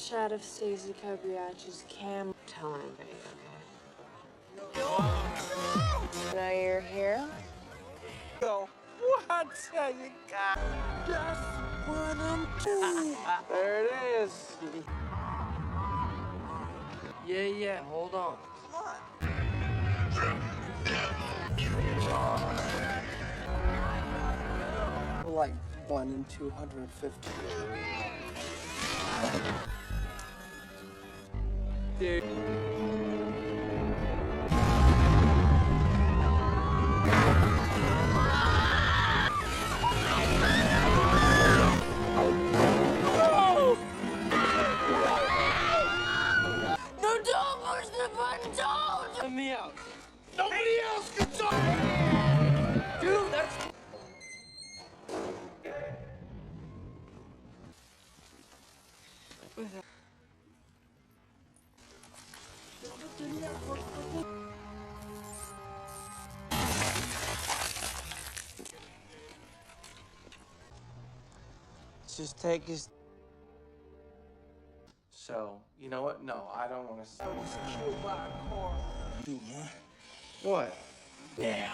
shot of Stacy Kobayachi's camera. Tell anybody, okay? Now you're here? So, what you got? Just what I'm doing. There it is. Yeah, hold on. Like 1 in 250. Dude. No, don't push the button, don't! Let me out. Nobody else can talk! Dude, that's... Just take his... So, you know what? No, I don't want to... I was killed by a car. You, huh? What? Yeah.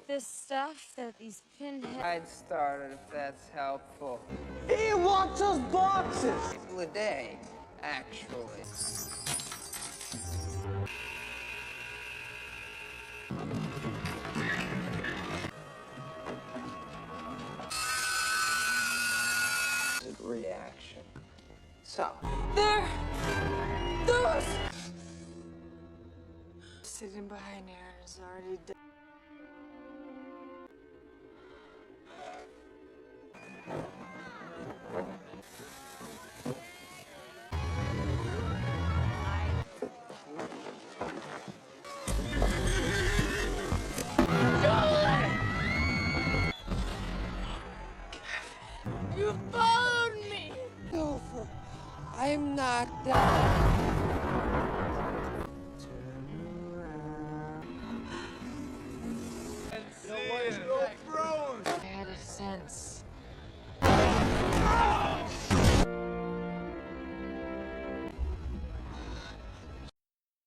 This stuff that these pinheads. I'd start it if that's helpful. He wants us boxes! A day, actually. Reaction. So, There! Those! Sitting behind Aaron is already dead. You followed me! Over. I'm not done. I had a sense.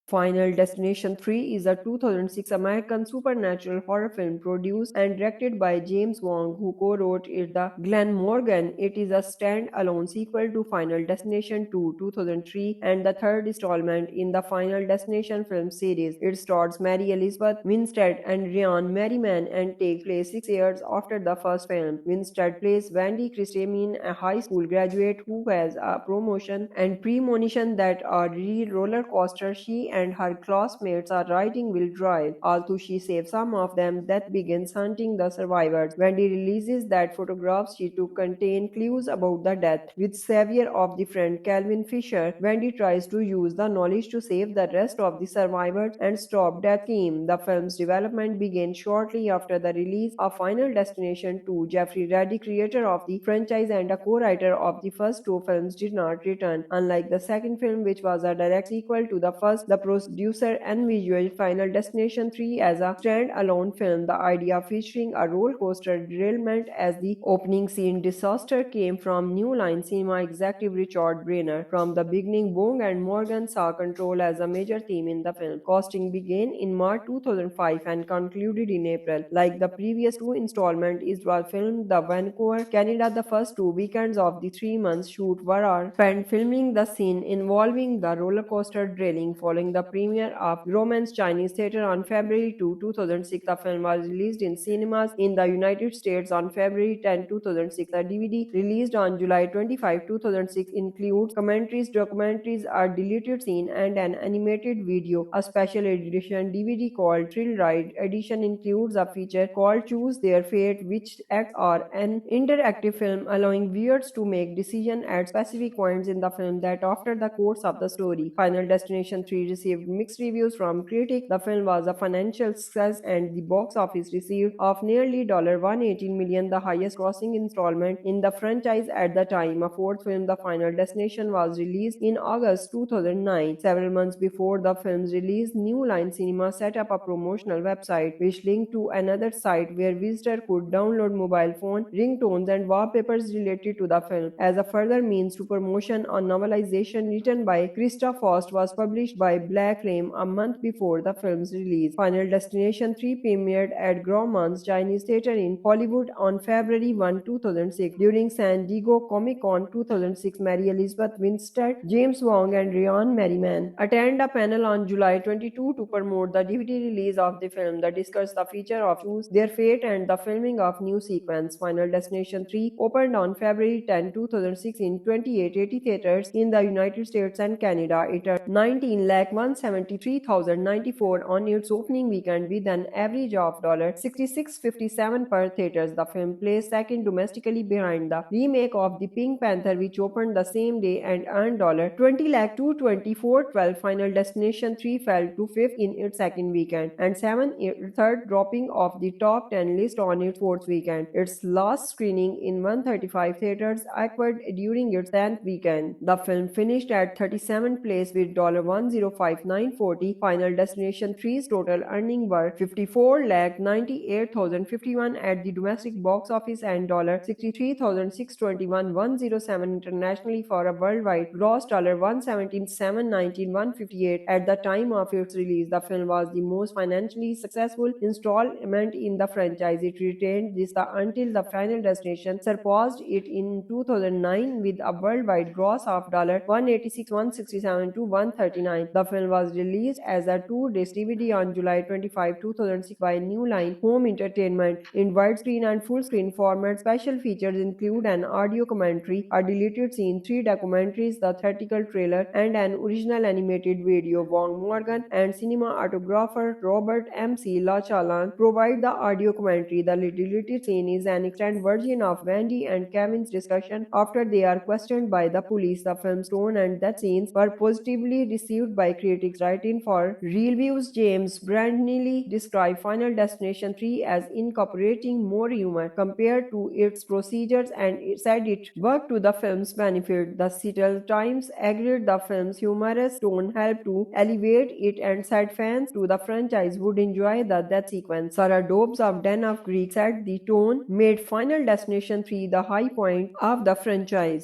Final Destination 3 is a 2006 American supernatural horror film produced and directed by James Wong, who co-wrote it the Glen Morgan. It is a stand-alone sequel to Final Destination 2 2003 and the third installment in the Final Destination film series. It stars Mary Elizabeth Winstead and Ryan Merriman and takes place 6 years after the first film. Winstead plays Wendy Christensen, a high school graduate who has a promotion and premonition that a real roller coaster she and her classmates are riding will drive. Although she saves some of them, Death begins hunting the survivors. Wendy releases that photographs she took contain clues about the death. With savior of the friend Kevin Fischer, Wendy tries to use the knowledge to save the rest of the survivors and stop Death team. The film's development began shortly after the release of Final Destination 2. Jeffrey Reddy, creator of the franchise and a co-writer of the first two films, did not return. Unlike the second film, which was a direct sequel to the first, the producer envisioned Final Destination 3 as a stand-alone film. The idea featuring a roller coaster derailment as the opening scene disaster came from New Line Cinema executive Richard Brenner. From the beginning, Wong and Morgan saw control as a major theme in the film. Casting began in March 2005 and concluded in April. Like the previous two installments, it was filmed in Vancouver, Canada. The first 2 weekends of the 3 months shoot were spent filming the scene involving the roller coaster derailing. Following the premiere of Romance Chinese Theatre on February 2, 2006, the film was released in cinemas in the United States on February 10, 2006. The DVD released on July 25, 2006 includes commentaries, documentaries, a deleted scene, and an animated video. A special edition DVD called Thrill Ride Edition includes a feature called Choose Their Fate, which acts as an interactive film allowing viewers to make decisions at specific points in the film that after the course of the story. Final Destination 3 received received mixed reviews from critics. The film was a financial success and the box office received of nearly $118 million, the highest grossing installment in the franchise at the time. A fourth film, The Final Destination, was released in August 2009. Several months before the film's release, New Line Cinema set up a promotional website which linked to another site where visitors could download mobile phone ringtones and wallpapers related to the film. As a further means to promotion, a novelization written by Krista Faust was published by Black Flame a month before the film's release. Final Destination 3 premiered at Grauman's Chinese Theater in Hollywood on February 1, 2006. During San Diego Comic-Con 2006, Mary Elizabeth Winstead, James Wong, and Merriman attend a panel on July 22 to promote the DVD release of the film. They discuss the feature of Choose Their Fate and the filming of new sequence. Final Destination 3 opened on February 10, 2006 in 2880 theaters in the United States and Canada. It earned 19,173,094 on its opening weekend with an average of $66.57 per theaters. The film placed second domestically behind the remake of The Pink Panther, which opened the same day and earned $20,224,12. Final Destination 3 fell to fifth in its second weekend and seventh third, dropping off the top 10 list on its fourth weekend. Its last screening in 135 theaters occurred during its 10th weekend. The film finished at 37th place with $105,940. Final Destination 3's total earnings were $54,98,051 at the domestic box office and $63,621,107 internationally for a worldwide gross $117,719,158 at the time of its release. The film was the most financially successful installment in the franchise. It retained this until The Final Destination surpassed it in 2009 with a worldwide gross of $186, $167 to $139. The film was released as a two-disc DVD on July 25, 2006 by New Line Home Entertainment in widescreen and full-screen format. Special features include an audio commentary, a deleted scene, 3 documentaries, the theatrical trailer, and an original animated video. Wong Morgan and cinematographer Robert M.C. Lachalan provide the audio commentary. The deleted scene is an extended version of Wendy and Kevin's discussion after they are questioned by the police. The film's tone and death scenes were positively received by critics. Writing for Reviews, James Brandley described Final Destination 3 as incorporating more humor compared to its procedures and said it worked to the film's benefit. The Seattle Times agreed the film's humorous tone helped to elevate it and said fans to the franchise would enjoy the death sequence. Sarah Dobbs of Den of Greek said the tone made Final Destination 3 the high point of the franchise.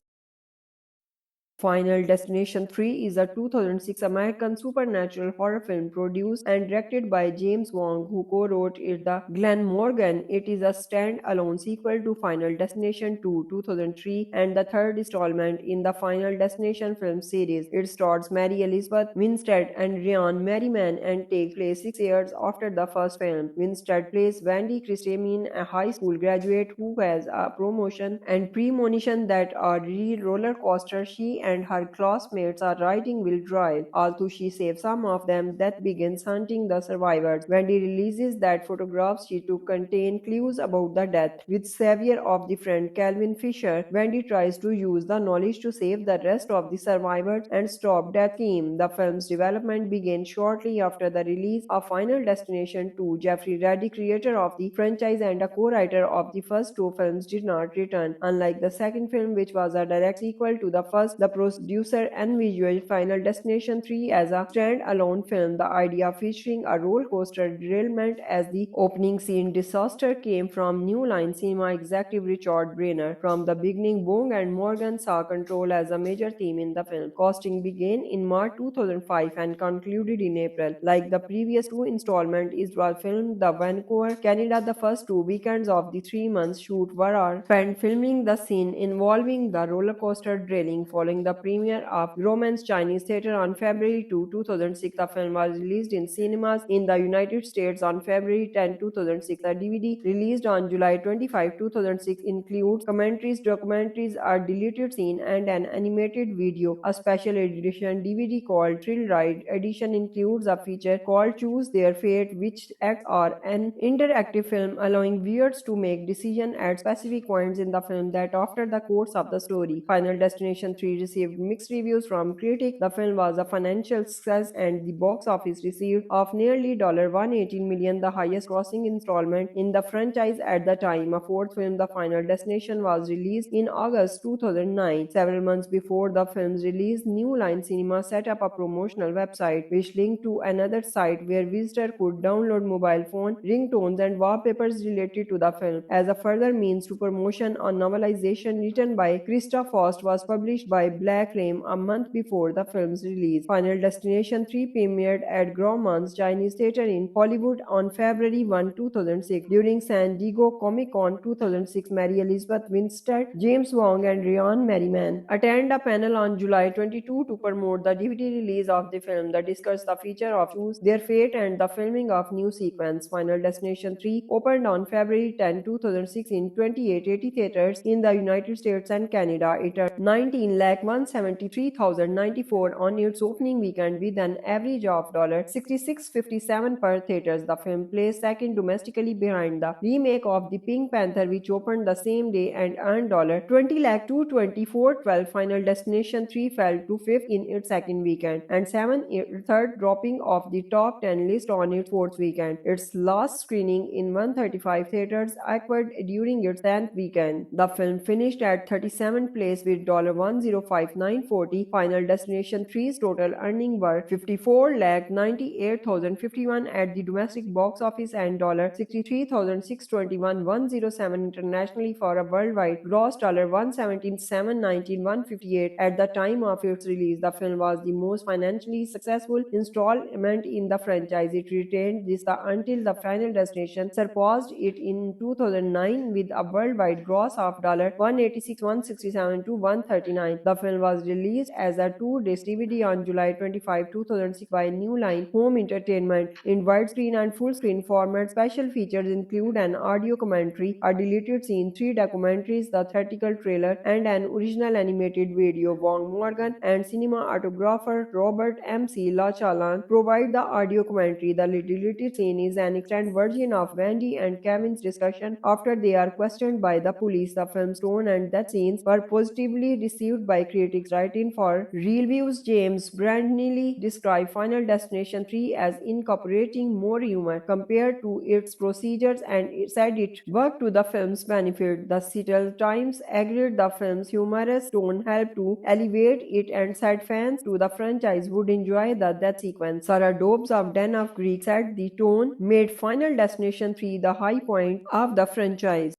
Final Destination 3 is a 2006 American supernatural horror film produced and directed by James Wong, who co-wrote it the Glen Morgan. It is a stand-alone sequel to Final Destination 2, 2003, and the third installment in the Final Destination film series. It stars Mary Elizabeth Winstead and Merriman and takes place 6 years after the first film. Winstead plays Wendy Christensen, a high school graduate who has a promotion and premonition that a real roller coaster she and her classmates are riding will derail. Although she saves some of them, Death begins hunting the survivors. Wendy releases that photographs she took contain clues about the death. With savior of the friend Kevin Fischer, Wendy tries to use the knowledge to save the rest of the survivors and stop Death's scheme. The film's development began shortly after the release of Final Destination 2. Jeffrey Reddy, creator of the franchise and a co-writer of the first two films, did not return. Unlike the second film, which was a direct sequel to the first, the producer envisioned Final Destination 3 as a stand-alone film. The idea featuring a roller coaster derailment as the opening scene disaster came from New Line Cinema executive Richard Brenner. From the beginning, Wong and Morgan saw control as a major theme in the film. Casting began in March 2005 and concluded in April. Like the previous two installments, it was filmed in Vancouver, Canada. The first 2 weekends of the 3-month shoot were spent filming the scene involving the roller coaster derailing. Following the premiere of Grauman's Chinese Theater on February 2, 2006, the film was released in cinemas in the United States on February 10, 2006. The DVD released on July 25, 2006 includes commentaries, documentaries, a deleted scene, and an animated video. A special edition DVD called Thrill Ride Edition includes a feature called Choose Their Fate, which acts as an interactive film allowing viewers to make decisions at specific points in the film that alter the course of the story. Final Destination 3 received mixed reviews from critics. The film was a financial success and the box office received of nearly $118 million, the highest grossing installment in the franchise at the time. A fourth film, The Final Destination, was released in August 2009. Several months before the film's release, New Line Cinema set up a promotional website which linked to another site where visitors could download mobile phone ringtones and wallpapers related to the film. As a further means to promotion, a novelization written by Krista Faust was published by Black Flame a month before the film's release. Final Destination 3 premiered at Grauman's Chinese Theater in Hollywood on February 1, 2006. During San Diego Comic-Con 2006, Mary Elizabeth Winstead, James Wong, and Merriman attend a panel on July 22 to promote the DVD release of the film that discussed the feature of Choose Their Fate and the filming of new sequence. Final Destination 3 opened on February 10, 2006 in 2880 theaters in the United States and Canada. It earned 19,173,094 on its opening weekend with an average of $66.57 per theaters. The film placed second domestically behind the remake of The Pink Panther, which opened the same day and earned $20,224,12. Final Destination 3 fell to fifth in its second weekend and third, dropping off the top 10 list on its fourth weekend. Its last screening in 135 theaters occurred during its 10th weekend. The film finished at 37th place with $105,940. Final Destination 3's total earnings were $54,98,051 at the domestic box office and $63,621,107 internationally for a worldwide gross $117,719,158 at the time of its release. The film was the most financially successful installment in the franchise. It retained this until The Final Destination surpassed it in 2009 with a worldwide gross of $186,167 to $139. The film was released as a two-disc DVD on July 25, 2006 by New Line Home Entertainment in widescreen and full-screen format. Special features include an audio commentary, a deleted scene, 3 documentaries, the theatrical trailer, and an original animated video. Wong Morgan and cinematographer Robert M.C. Lachalan provide the audio commentary. The deleted scene is an extended version of Wendy and Kevin's discussion after they are questioned by the police. The film's tone and death scenes were positively received by critics. Writing for Reviews, James Brandnelly described Final Destination 3 as incorporating more humor compared to its procedures and said it worked to the film's benefit. The Seattle Times agreed the film's humorous tone helped to elevate it and said fans to the franchise would enjoy the death sequence. Sarah Dobbs of Den of Greek said the tone made Final Destination 3 the high point of the franchise.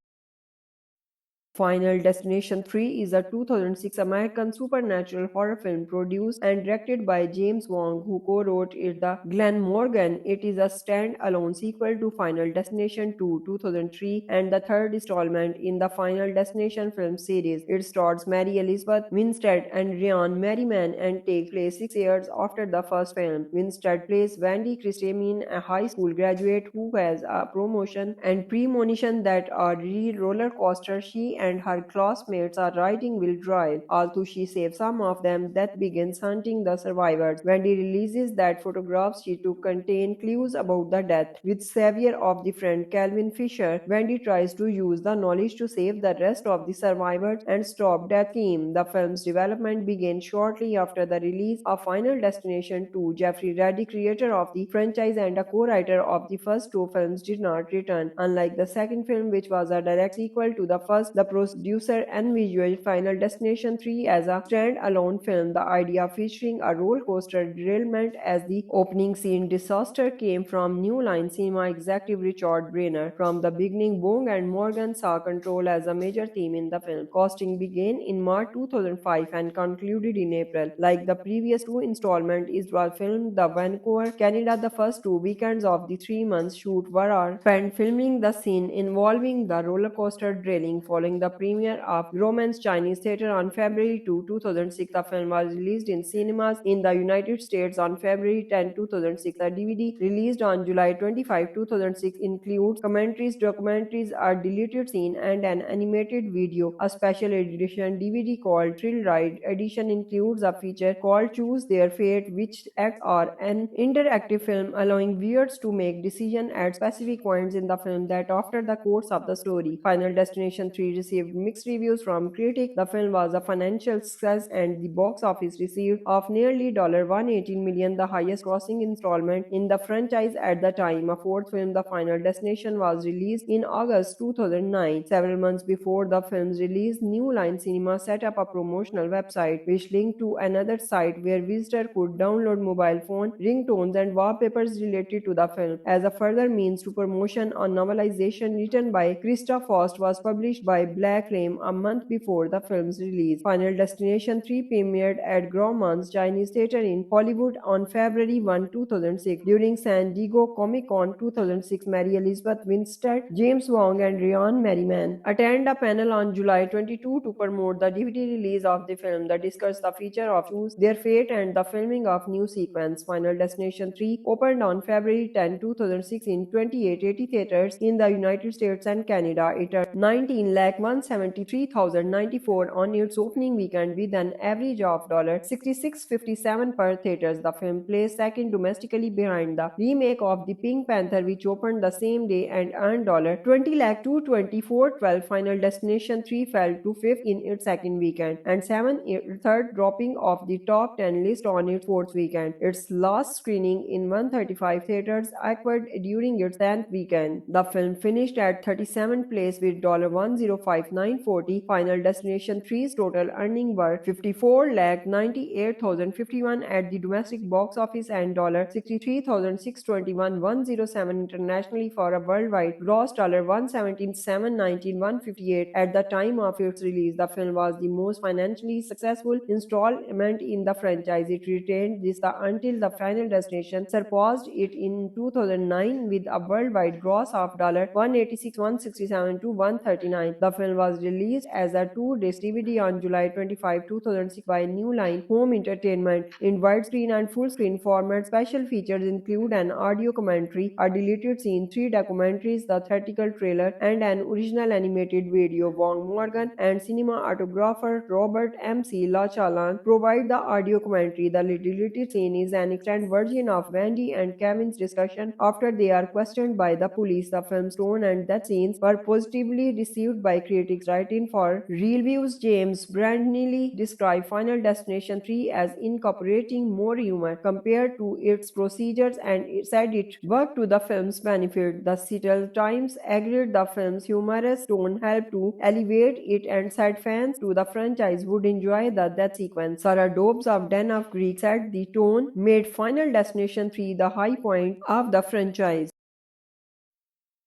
Final Destination 3 is a 2006 American supernatural horror film produced and directed by James Wong, who co-wrote it. The Glen Morgan. It is a stand-alone sequel to Final Destination 2, 2003, and the third installment in the Final Destination film series. It stars Mary Elizabeth Winstead and Merriman and takes place 6 years after the first film. Winstead plays Wendy Christensen, a high school graduate who has a promotion and premonition that a roller coaster she and her classmates are riding will drive. Although she saves some of them, Death begins hunting the survivors. Wendy releases that photographs she took contain clues about the death. With savior of the friend Kevin Fischer, Wendy tries to use the knowledge to save the rest of the survivors and stop Death's scheme. The film's development began shortly after the release of Final Destination 2. Jeffrey Reddy, creator of the franchise and a co-writer of the first two films, did not return. Unlike the second film, which was a direct sequel to the first, the producer envisioned Final Destination 3 as a stand-alone film. The idea featuring a roller coaster derailment as the opening scene disaster came from New Line Cinema executive Richard Brenner. From the beginning, Wong and Morgan saw control as a major theme in the film. Casting began in March 2005 and concluded in April. Like the previous two installments, it was filmed in Vancouver, Canada. The first 2 weekends of the 3-month shoot were spent filming the scene involving the roller coaster derailing. Following the premiere of Grauman's Chinese Theater on February 2, 2006, the film was released in cinemas in the United States on February 10, 2006. The DVD released on July 25, 2006 includes commentaries, documentaries, a deleted scene, and an animated video. A special edition DVD called Thrill Ride Edition includes a feature called Choose Their Fate, which acts as an interactive film allowing viewers to make decisions at specific points in the film that after the course of the story. Final Destination 3 received received mixed reviews from critics. The film was a financial success and the box office received of nearly $118 million, the highest grossing installment in the franchise at the time. A fourth film, The Final Destination, was released in August 2009. Several months before the film's release, New Line Cinema set up a promotional website which linked to another site where visitors could download mobile phone ringtones and wallpapers related to the film. As a further means to promotion, a novelization written by Krista Faust was published by Black Flame a month before the film's release. Final Destination 3 premiered at Grauman's Chinese Theater in Hollywood on February 1, 2006. During San Diego Comic-Con 2006, Mary Elizabeth Winstead, James Wong, and Merriman attend a panel on July 22 to promote the DVD release of the film. They discuss the feature of Choose Their Fate and the filming of new sequence. Final Destination 3 opened on February 10, 2006 in 2880 theaters in the United States and Canada. It earned 19,173,094 on its opening weekend with an average of $66.57 per theaters. The film placed second domestically behind the remake of The Pink Panther, which opened the same day and earned $20,224,12. Final Destination 3 fell to fifth in its second weekend and seventh third, dropping off the top 10 list on its fourth weekend. Its last screening in 135 theaters occurred during its 10th weekend. The film finished at 37th place with $105,940. Final Destination 3's total earnings were $54,98,051 at the domestic box office and $63,621,107 internationally for a worldwide gross $117,719,158 at the time of its release. The film was the most financially successful installment in the franchise. It retained this until The Final Destination surpassed it in 2009 with a worldwide gross of $186, $167 to $139. The film was released as a two-disc DVD on July 25, 2006 by New Line Home Entertainment in widescreen and full-screen format. Special features include an audio commentary, a deleted scene, three documentaries, the theatrical trailer, and an original animated video. Wong Morgan and cinematographer Robert M.C. Lachalan provide the audio commentary. The deleted scene is an extended version of Wendy and Kevin's discussion after they are questioned by the police. The film's tone and death scenes were positively received by critics. Writing for Reviews, James Brandney described Final Destination 3 as incorporating more humor compared to its procedures and said it worked to the film's benefit. The Seattle Times agreed the film's humorous tone helped to elevate it and said fans to the franchise would enjoy the death sequence. Sarah Dobbs of Den of Greek said the tone made Final Destination 3 the high point of the franchise.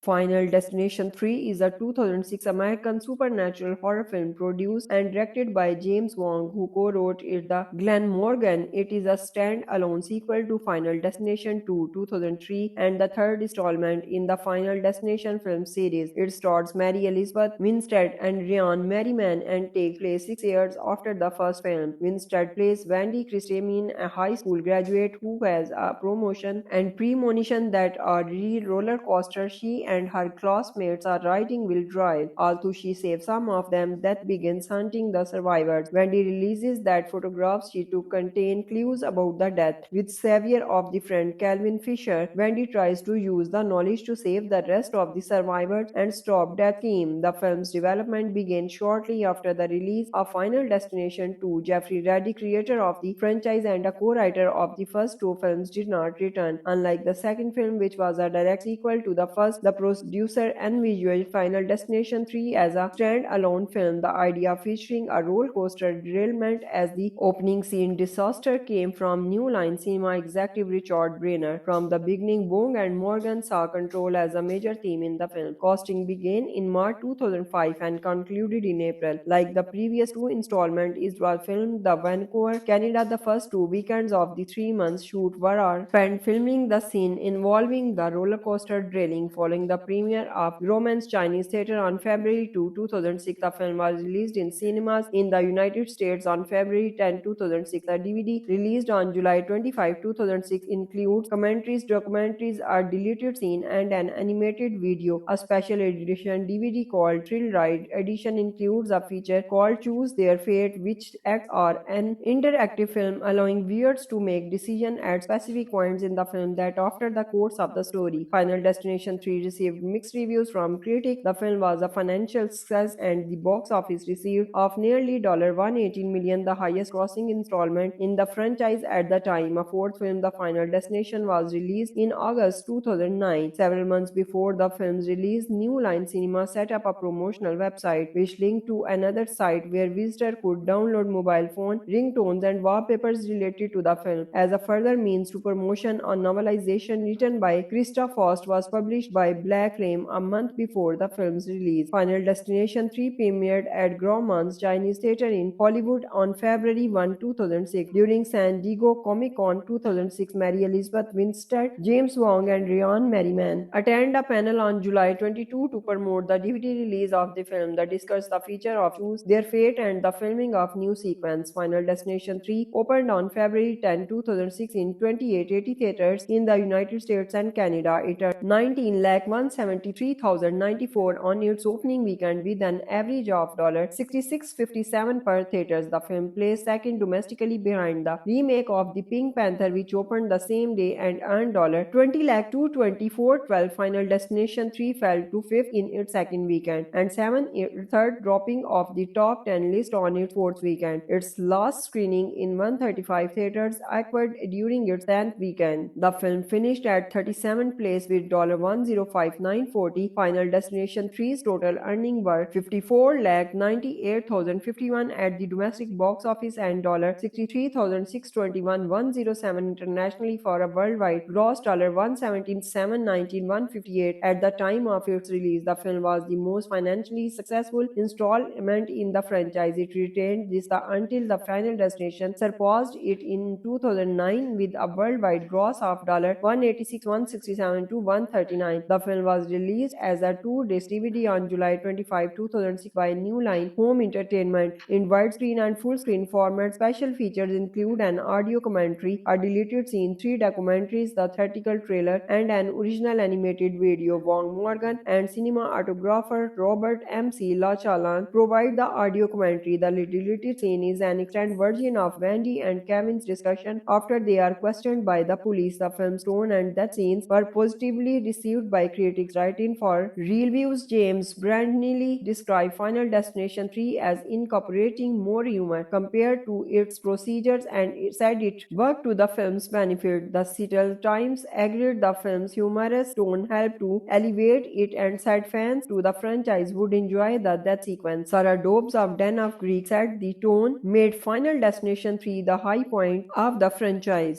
Final Destination 3 is a 2006 American supernatural horror film produced and directed by James Wong, who co-wrote it the Glen Morgan. It is a stand-alone sequel to Final Destination 2, 2003, and the third installment in the Final Destination film series. It stars Mary Elizabeth Winstead and Merriman and takes place 6 years after the first film. Winstead plays Wendy Christensen, a high school graduate who has a promotion and premonition that a real roller coaster she and her classmates are riding will derail. Although she saves some of them, Death begins hunting the survivors. Wendy releases that photographs she took contain clues about the death. With savior of the friend Kevin Fischer, Wendy tries to use the knowledge to save the rest of the survivors and stop Death's scheme. The film's development began shortly after the release of Final Destination 2. Jeffrey Reddy, creator of the franchise and a co-writer of the first two films, did not return. Unlike the second film, which was a direct sequel to the first, the producer envisioned Final Destination 3 as a stand-alone film. The idea featuring a roller coaster derailment as the opening scene disaster came from New Line Cinema executive Richard Brenner. From the beginning, Wong and Morgan saw control as a major theme in the film. Casting began in March 2005 and concluded in April. Like the previous two installments, it was filmed in Vancouver, Canada. The first 2 weekends of the 3-month shoot were spent filming the scene involving the roller coaster derailing. Following the premiere of Romance Chinese Theater on February 2, 2006, the film was released in cinemas in the United States on February 10, 2006. The DVD released on July 25, 2006 includes commentaries, documentaries, a deleted scene, and an animated video. A special edition DVD called Thrill Ride edition includes a feature called Choose Their Fate, which acts as an interactive film allowing viewers to make decisions at specific points in the film that alter the course of the story. Final Destination 3 received mixed reviews from critics. The film was a financial success and the box office received of nearly $118 million, the highest grossing installment in the franchise at the time. A fourth film, The Final Destination, was released in August 2009. Several months before the film's release, New Line Cinema set up a promotional website which linked to another site where visitors could download mobile phone ringtones and wallpapers related to the film. As a further means to promotion, a novelization written by Krista Faust was published by Black Flame a month before the film's release. Final Destination 3 premiered at Grauman's Chinese Theater in Hollywood on February 1, 2006. During San Diego Comic-Con 2006, Mary Elizabeth Winstead, James Wong, and Merriman attend a panel on July 22 to promote the DVD release of the film that discussed the feature of Choose Their Fate and the filming of new sequence. Final Destination 3 opened on February 10, 2006 in 2880 theaters in the United States and Canada. It earned 19,173,094 on its opening weekend with an average of $66.57 per theaters. The film placed second domestically behind the remake of The Pink Panther, which opened the same day and earned $20,224,12. Final Destination 3 fell to fifth in its second weekend and third, dropping off the top 10 list on its fourth weekend. Its last screening in 135 theaters occurred during its 10th weekend. The film finished at 37th place with $105,940. Final Destination 3's total earnings were $54,98,051 at the domestic box office and $63,621,107 internationally for a worldwide gross $117,719,158 at the time of its release. The film was the most financially successful installment in the franchise. It retained this until The Final Destination surpassed it in 2009 with a worldwide gross of $186,167 to $139. The film was released as a two-disc DVD on July 25, 2006 by New Line Home Entertainment in widescreen and full-screen format. Special features include an audio commentary, a deleted scene, 3 documentaries, the theatrical trailer, and an original animated video. Wong Morgan and cinematographer Robert M.C. Lachalan provide the audio commentary. The deleted scene is an extended version of Wendy and Kevin's discussion after they are questioned by the police. The film's tone and death scenes were positively received by critics. Writing for Reviews, James Brandnelly described Final Destination 3 as incorporating more humor compared to its procedures and said it worked to the film's benefit. The Seattle Times agreed the film's humorous tone helped to elevate it and said fans to the franchise would enjoy the death sequence. Sarah Dobbs of Den of Greek said the tone made Final Destination 3 the high point of the franchise.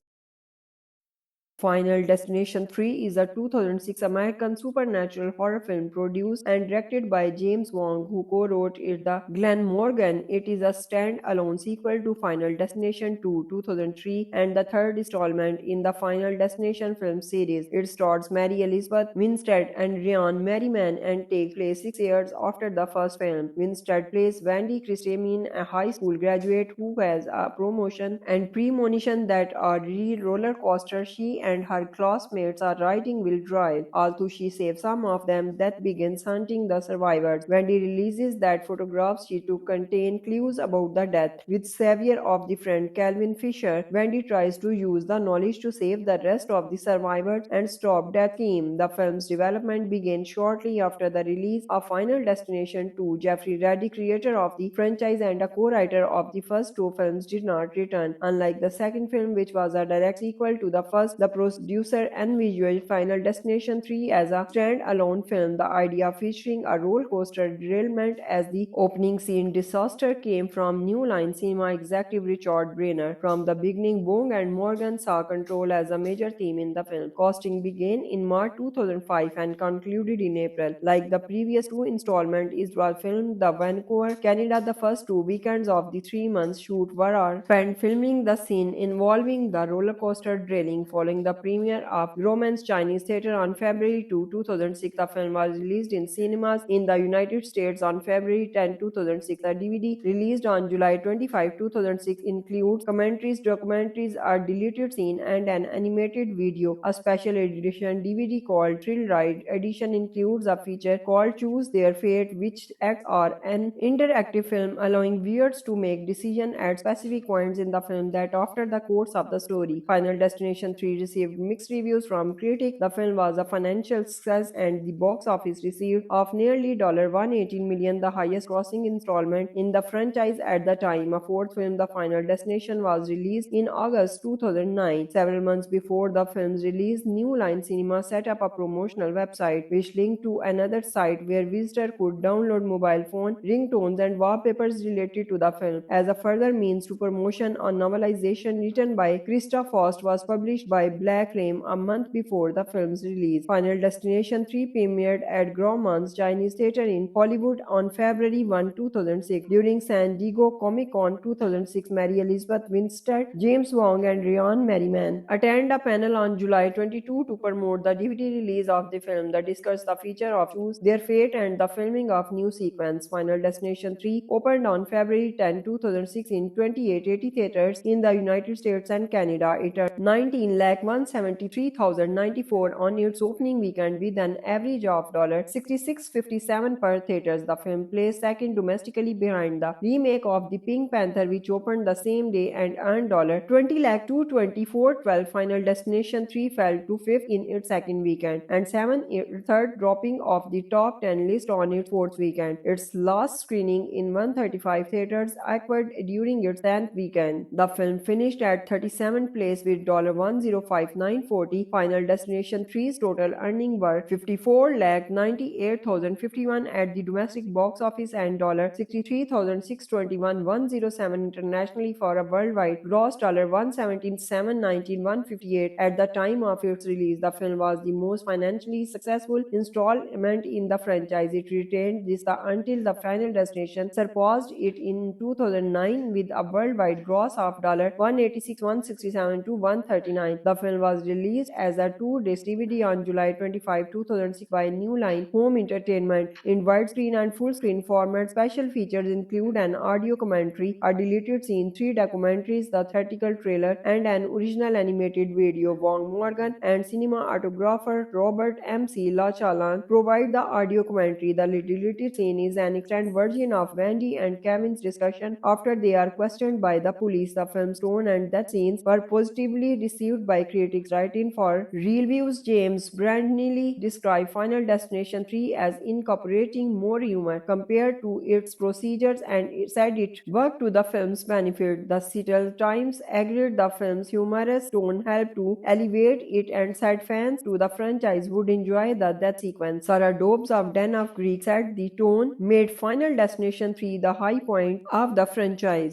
Final Destination 3 is a 2006 American supernatural horror film produced and directed by James Wong, who co-wrote it the Glen Morgan. It is a stand-alone sequel to Final Destination 2, 2003, and the third installment in the Final Destination film series. It stars Mary Elizabeth Winstead and Merriman and takes place 6 years after the first film. Winstead plays Wendy Christensen, a high school graduate who has a promotion and premonition that a roller coaster she and her classmates are riding will drive. Although she saves some of them, Death begins hunting the survivors. Wendy releases that photographs she took contain clues about the death. With savior of the friend Kevin Fischer, Wendy tries to use the knowledge to save the rest of the survivors and stop Death's scheme. The film's development began shortly after the release of Final Destination 2. Jeffrey Reddy, creator of the franchise and a co-writer of the first two films, did not return. Unlike the second film, which was a direct sequel to the first, the producer envisioned Final Destination 3 as a stand-alone film. The idea featuring a roller coaster derailment as the opening scene disaster came from New Line Cinema executive Richard Brenner. From the beginning, Wong and Morgan saw control as a major theme in the film. Casting began in March 2005 and concluded in April. Like the previous two installments, it was filmed in Vancouver, Canada. The first 2 weekends of the 3-month shoot were spent filming the scene involving the roller coaster derailing. Following the premiere of Grauman's Chinese Theater on February 2, 2006, the film was released in cinemas in the United States on February 10, 2006. The DVD released on July 25, 2006 includes commentaries, documentaries, a deleted scene, and an animated video. A special edition DVD called Thrill Ride Edition includes a feature called Choose Their Fate, which acts as an interactive film allowing viewers to make decisions at specific points in the film that after the course of the story. Final Destination 3 received received mixed reviews from critics. The film was a financial success and the box office received of nearly $118 million, the highest grossing installment in the franchise at the time. A fourth film, The Final Destination, was released in August 2009. Several months before the film's release, New Line Cinema set up a promotional website which linked to another site where visitors could download mobile phone ringtones and wallpapers related to the film. As a further means to promotion, a novelization written by Krista Faust was published by Black Flame a month before the film's release. Final Destination 3 premiered at Grauman's Chinese Theater in Hollywood on February 1, 2006. During San Diego Comic-Con 2006, Mary Elizabeth Winstead, James Wong, and Merriman attend a panel on July 22 to promote the DVD release of the film. They discuss the feature of Choose Their Fate and the filming of new sequence. Final Destination 3 opened on February 10, 2006 in 2880 theaters in the United States and Canada. It earned 19,173,094 on its opening weekend with an average of $66.57 per theaters. The film placed second domestically behind the remake of The Pink Panther, which opened the same day and earned $20,224,12. Final Destination 3 fell to fifth in its second weekend and seventh third, dropping off the top 10 list on its fourth weekend. Its last screening in 135 theaters occurred during its 10th weekend. The film finished at 37th place with $105,940. Final Destination 3's total earnings were $54,98,051 at the domestic box office and $63,621,107 internationally for a worldwide gross $117,719,158 at the time of its release. The film was the most financially successful installment in the franchise. It retained this until The Final Destination surpassed it in 2009 with a worldwide gross of $186, $167 to $139. The film was released as a two-disc DVD on July 25, 2006 by New Line Home Entertainment in widescreen and full-screen format. Special features include an audio commentary, a deleted scene, three documentaries, the theatrical trailer, and an original animated video. Wong Morgan and cinematographer Robert M.C. Lachalan provide the audio commentary. The deleted scene is an extended version of Wendy and Kevin's discussion after they are questioned by the police. The film's tone and death scenes were positively received by critics. Writing for reviews, James Brandley described Final Destination 3 as incorporating more humor compared to its procedures and said it worked to the film's benefit. The Seattle Times agreed the film's humorous tone helped to elevate it and said fans to the franchise would enjoy the death sequence. Sarah Dobbs of Den of Greek said the tone made Final Destination 3 the high point of the franchise.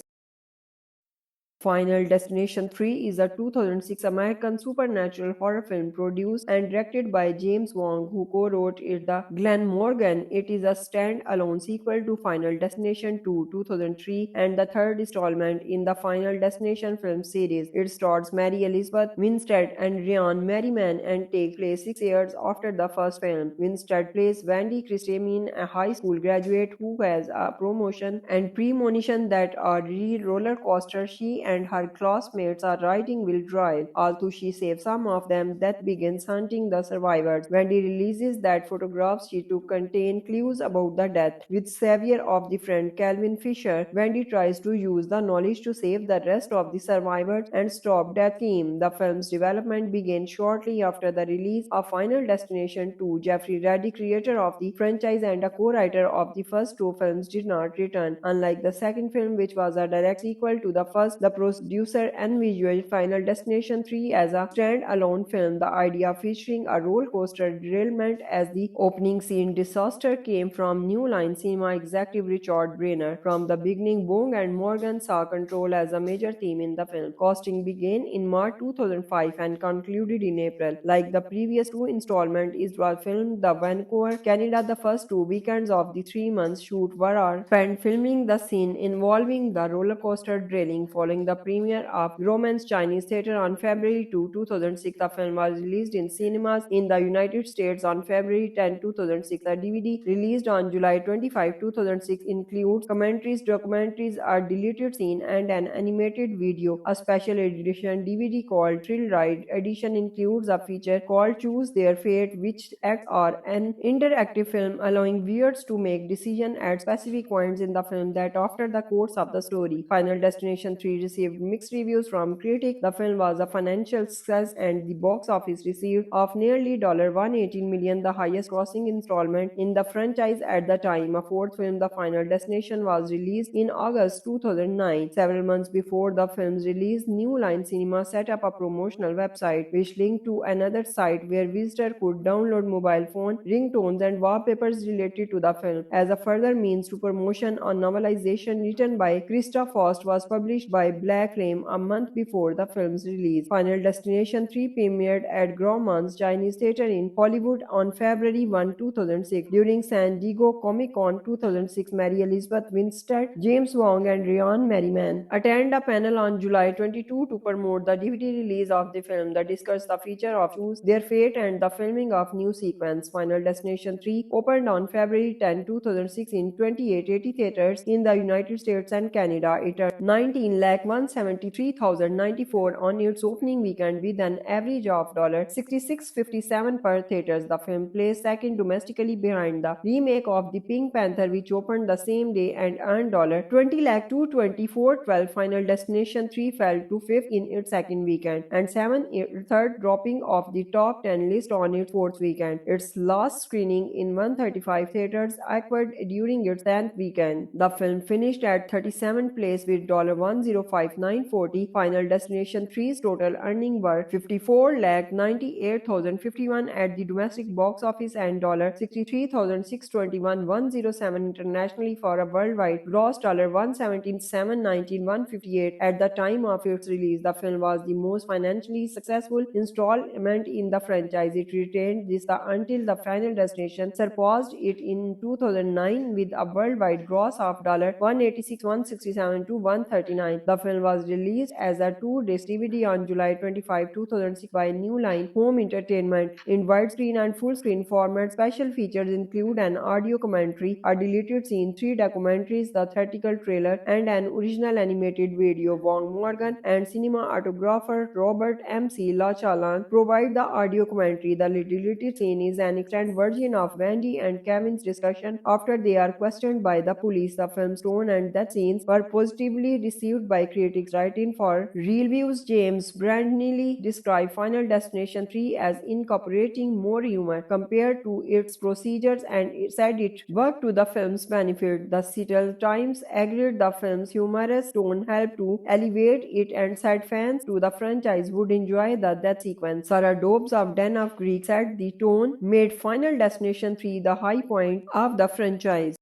Final Destination 3 is a 2006 American supernatural horror film produced and directed by James Wong, who co-wrote it the Glen Morgan. It is a stand-alone sequel to Final Destination 2, 2003, and the third installment in the Final Destination film series. It stars Mary Elizabeth Winstead and Merriman and takes place 6 years after the first film. Winstead plays Wendy Christensen, a high school graduate who has a promotion and premonition that a real roller coaster she and her classmates are riding will derail. Although she saves some of them, Death begins hunting the survivors. Wendy releases that photographs she took contain clues about the death. With savior of the friend Kevin Fischer, Wendy tries to use the knowledge to save the rest of the survivors and stop Death's scheme. The film's development began shortly after the release of Final Destination 2. Jeffrey Reddy, creator of the franchise and a co-writer of the first two films, did not return. Unlike the second film, which was a direct sequel to the first, the producer envisioned Final Destination 3 as a stand-alone film. The idea featuring a roller coaster derailment as the opening scene disaster came from New Line Cinema executive Richard Brenner. From the beginning, Wong and Morgan saw control as a major theme in the film. Casting began in March 2005 and concluded in April. Like the previous two installments, it was filmed in Vancouver, Canada. The first 2 weekends of the 3-month shoot were spent filming the scene involving the roller coaster derailing. Following the premiere of Grauman's Chinese Theater on February 2, 2006, the film was released in cinemas in the United States on February 10, 2006. The DVD released on July 25, 2006 includes commentaries, documentaries, a deleted scene, and an animated video. A special edition DVD called Thrill Ride edition includes a feature called Choose Their Fate, which acts as an interactive film allowing viewers to make decisions at specific points in the film that alter the course of the story. Final Destination 3 received mixed reviews from critics. The film was a financial success and the box office received of nearly $118 million, the highest grossing installment in the franchise at the time. A fourth film, The Final Destination, was released in August 2009. Several months before the film's release, New Line Cinema set up a promotional website which linked to another site where visitors could download mobile phone ringtones and wallpapers related to the film. As a further means to promotion, a novelization written by Krista Faust was published by Black Ram a month before the film's release. Final Destination 3 premiered at Grauman's Chinese Theater in Hollywood on February 1, 2006. During San Diego Comic-Con 2006, Mary Elizabeth Winstead, James Wong, and Merriman attend a panel on July 22 to promote the DVD release of the film that discussed the feature of Choose Their Fate and the filming of new sequence. Final Destination 3 opened on February 10, 2006 in 2880 theaters in the United States and Canada. It earned 19,173,094 on its opening weekend with an average of $66.57 per theaters. The film placed second domestically behind the remake of The Pink Panther, which opened the same day and earned $20,224,12. Final Destination 3 fell to fifth in its second weekend and seventh third, dropping off the top 10 list on its fourth weekend. Its last screening in 135 theaters occurred during its 10th weekend. The film finished at 37th place with $105,940. Final Destination 3's total earnings were $54,98,051 at the domestic box office and $63,621,107 internationally for a worldwide gross $117,719,158 at the time of its release. The film was the most financially successful installment in the franchise. It retained this until The Final Destination surpassed it in 2009 with a worldwide gross of $186,167 to $139. The film was released as a two-disc DVD on July 25, 2006 by New Line Home Entertainment in widescreen and full-screen format. Special features include an audio commentary, a deleted scene, 3 documentaries, the theatrical trailer, and an original animated video. Wong Morgan and cinematographer Robert M.C. Lachalan provide the audio commentary. The deleted scene is an extended version of Wendy and Kevin's discussion after they are questioned by the police. The film's tone and death scenes were positively received by critics. Writing for Reviews, James Brandnelly described Final Destination 3 as incorporating more humor compared to its procedures and said it worked to the film's benefit. The Seattle Times agreed the film's humorous tone helped to elevate it and said fans to the franchise would enjoy the death sequence. Sarah Dobbs of Den of Greek said the tone made Final Destination 3 the high point of the franchise.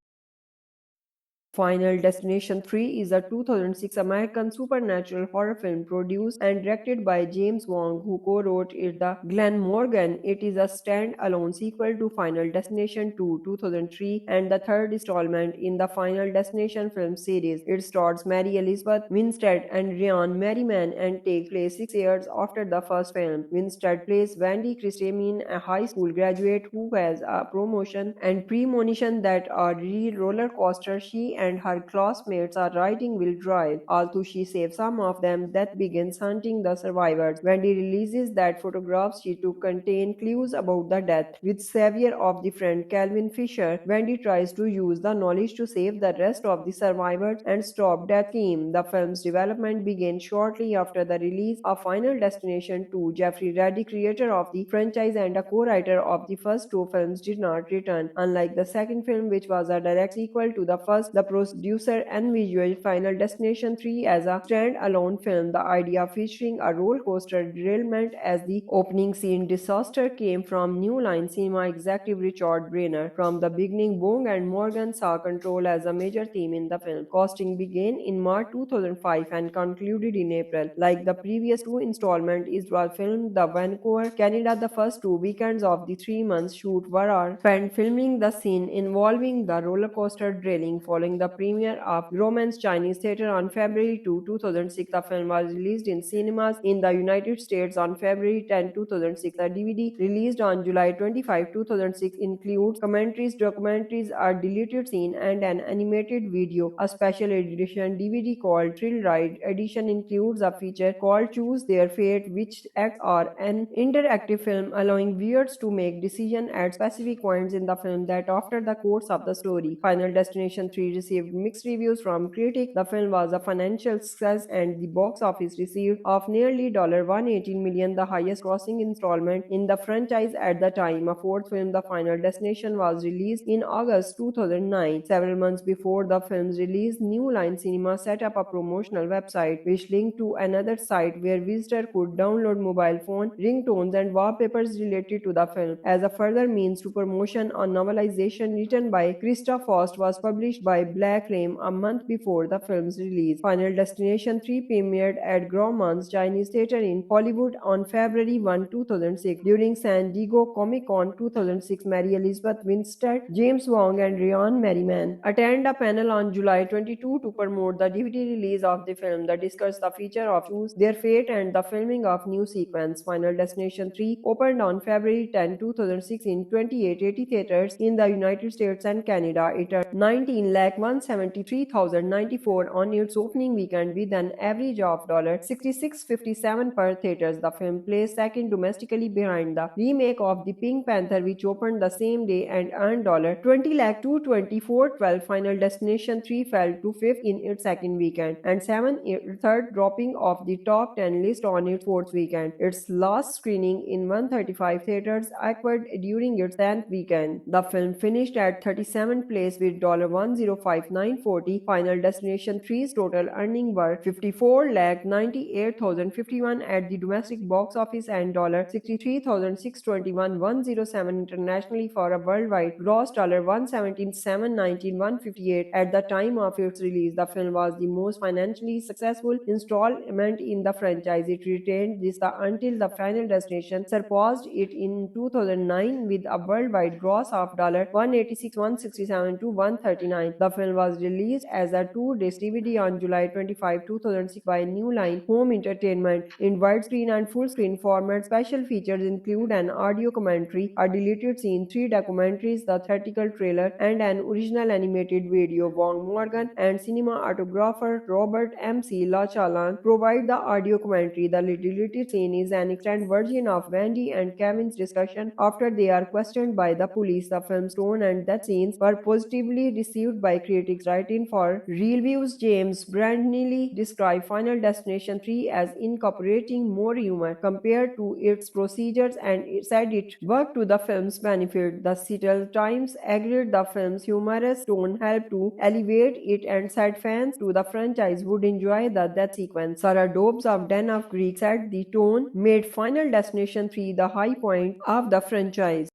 Final Destination 3 is a 2006 American supernatural horror film produced and directed by James Wong, who co-wrote it the Glen Morgan. It is a stand-alone sequel to Final Destination 2, 2003, and the third installment in the Final Destination film series. It stars Mary Elizabeth Winstead and Merriman and takes place 6 years after the first film. Winstead plays Wendy Christensen, a high school graduate who has a promotion and premonition that a roller coaster she and her classmates are riding will drive. Although she saves some of them, Death begins hunting the survivors. Wendy releases that photographs she took contain clues about the death. With savior of the friend Kevin Fischer, Wendy tries to use the knowledge to save the rest of the survivors and stop Death's scheme. The film's development began shortly after the release of Final Destination 2. Jeffrey Reddy, creator of the franchise and a co-writer of the first two films, did not return. Unlike the second film, which was a direct sequel to the first, the producer envisioned Final Destination 3 as a stand-alone film. The idea featuring a roller coaster derailment as the opening scene disaster came from New Line Cinema executive Richard Brenner. From the beginning, Wong and Morgan saw control as a major theme in the film. Casting began in March 2005 and concluded in April. Like the previous two installments, it was filmed in Vancouver, Canada. The first 2 weekends of the 3-month shoot were spent filming the scene involving the roller coaster derailing. Following the premiere of Grauman's Chinese Theater on February 2, 2006, the film was released in cinemas in the United States on February 10, 2006. The DVD released on July 25, 2006 includes commentaries, documentaries, a deleted scene, and an animated video. A special edition DVD called Thrill Ride Edition includes a feature called Choose Their Fate, which acts as an interactive film allowing viewers to make decisions at specific points in the film that after the course of the story. Final Destination 3 received received mixed reviews from critics. The film was a financial success and the box office received of nearly $118 million, the highest grossing installment in the franchise at the time. A fourth film, The Final Destination, was released in August 2009. Several months before the film's release, New Line Cinema set up a promotional website which linked to another site where visitors could download mobile phone ringtones and wallpapers related to the film. As a further means to promotion, a novelization written by Krista Faust was published by Black Flame a month before the film's release. Final Destination 3 premiered at Grauman's Chinese Theater in Hollywood on February 1, 2006. During San Diego Comic-Con 2006, Mary Elizabeth Winstead, James Wong, and Merriman attend a panel on July 22 to promote the DVD release of the film. They discuss the feature of Choose Their Fate and the filming of new sequence. Final Destination 3 opened on February 10, 2006 in 2880 theaters in the United States and Canada. It earned 19,173,094 on its opening weekend with an average of $66.57 per theaters. The film placed second domestically behind the remake of The Pink Panther, which opened the same day and earned $20,224,12. Final Destination 3 fell to fifth in its second weekend and seventh third, dropping off the top 10 list on its fourth weekend. Its last screening in 135 theaters occurred during its 10th weekend. The film finished at 37th place with $105,940. Final Destination 3's total earnings were $54,98,051 at the domestic box office and $63,621,107 internationally for a worldwide gross $117,719,158 at the time of its release. The film was the most financially successful installment in the franchise. It retained this until The Final Destination surpassed it in 2009 with a worldwide gross of $186, $167 to $139. The film was released as a two-disc DVD on July 25, 2006 by New Line Home Entertainment in widescreen and full-screen format. Special features include an audio commentary, a deleted scene, three documentaries, the theatrical trailer, and an original animated video. Wong Morgan and cinematographer Robert M.C. Lachalan provide the audio commentary. The deleted scene is an extended version of Wendy and Kevin's discussion after they are questioned by the police. The film's tone and death scenes were positively received by critics. Writing for Reviews, James Brandley described Final Destination 3 as incorporating more humor compared to its procedures and said it worked to the film's benefit. The Seattle Times agreed the film's humorous tone helped to elevate it and said fans to the franchise would enjoy the death sequence. Sarah Dobbs of Den of Greek said the tone made Final Destination 3 the high point of the franchise.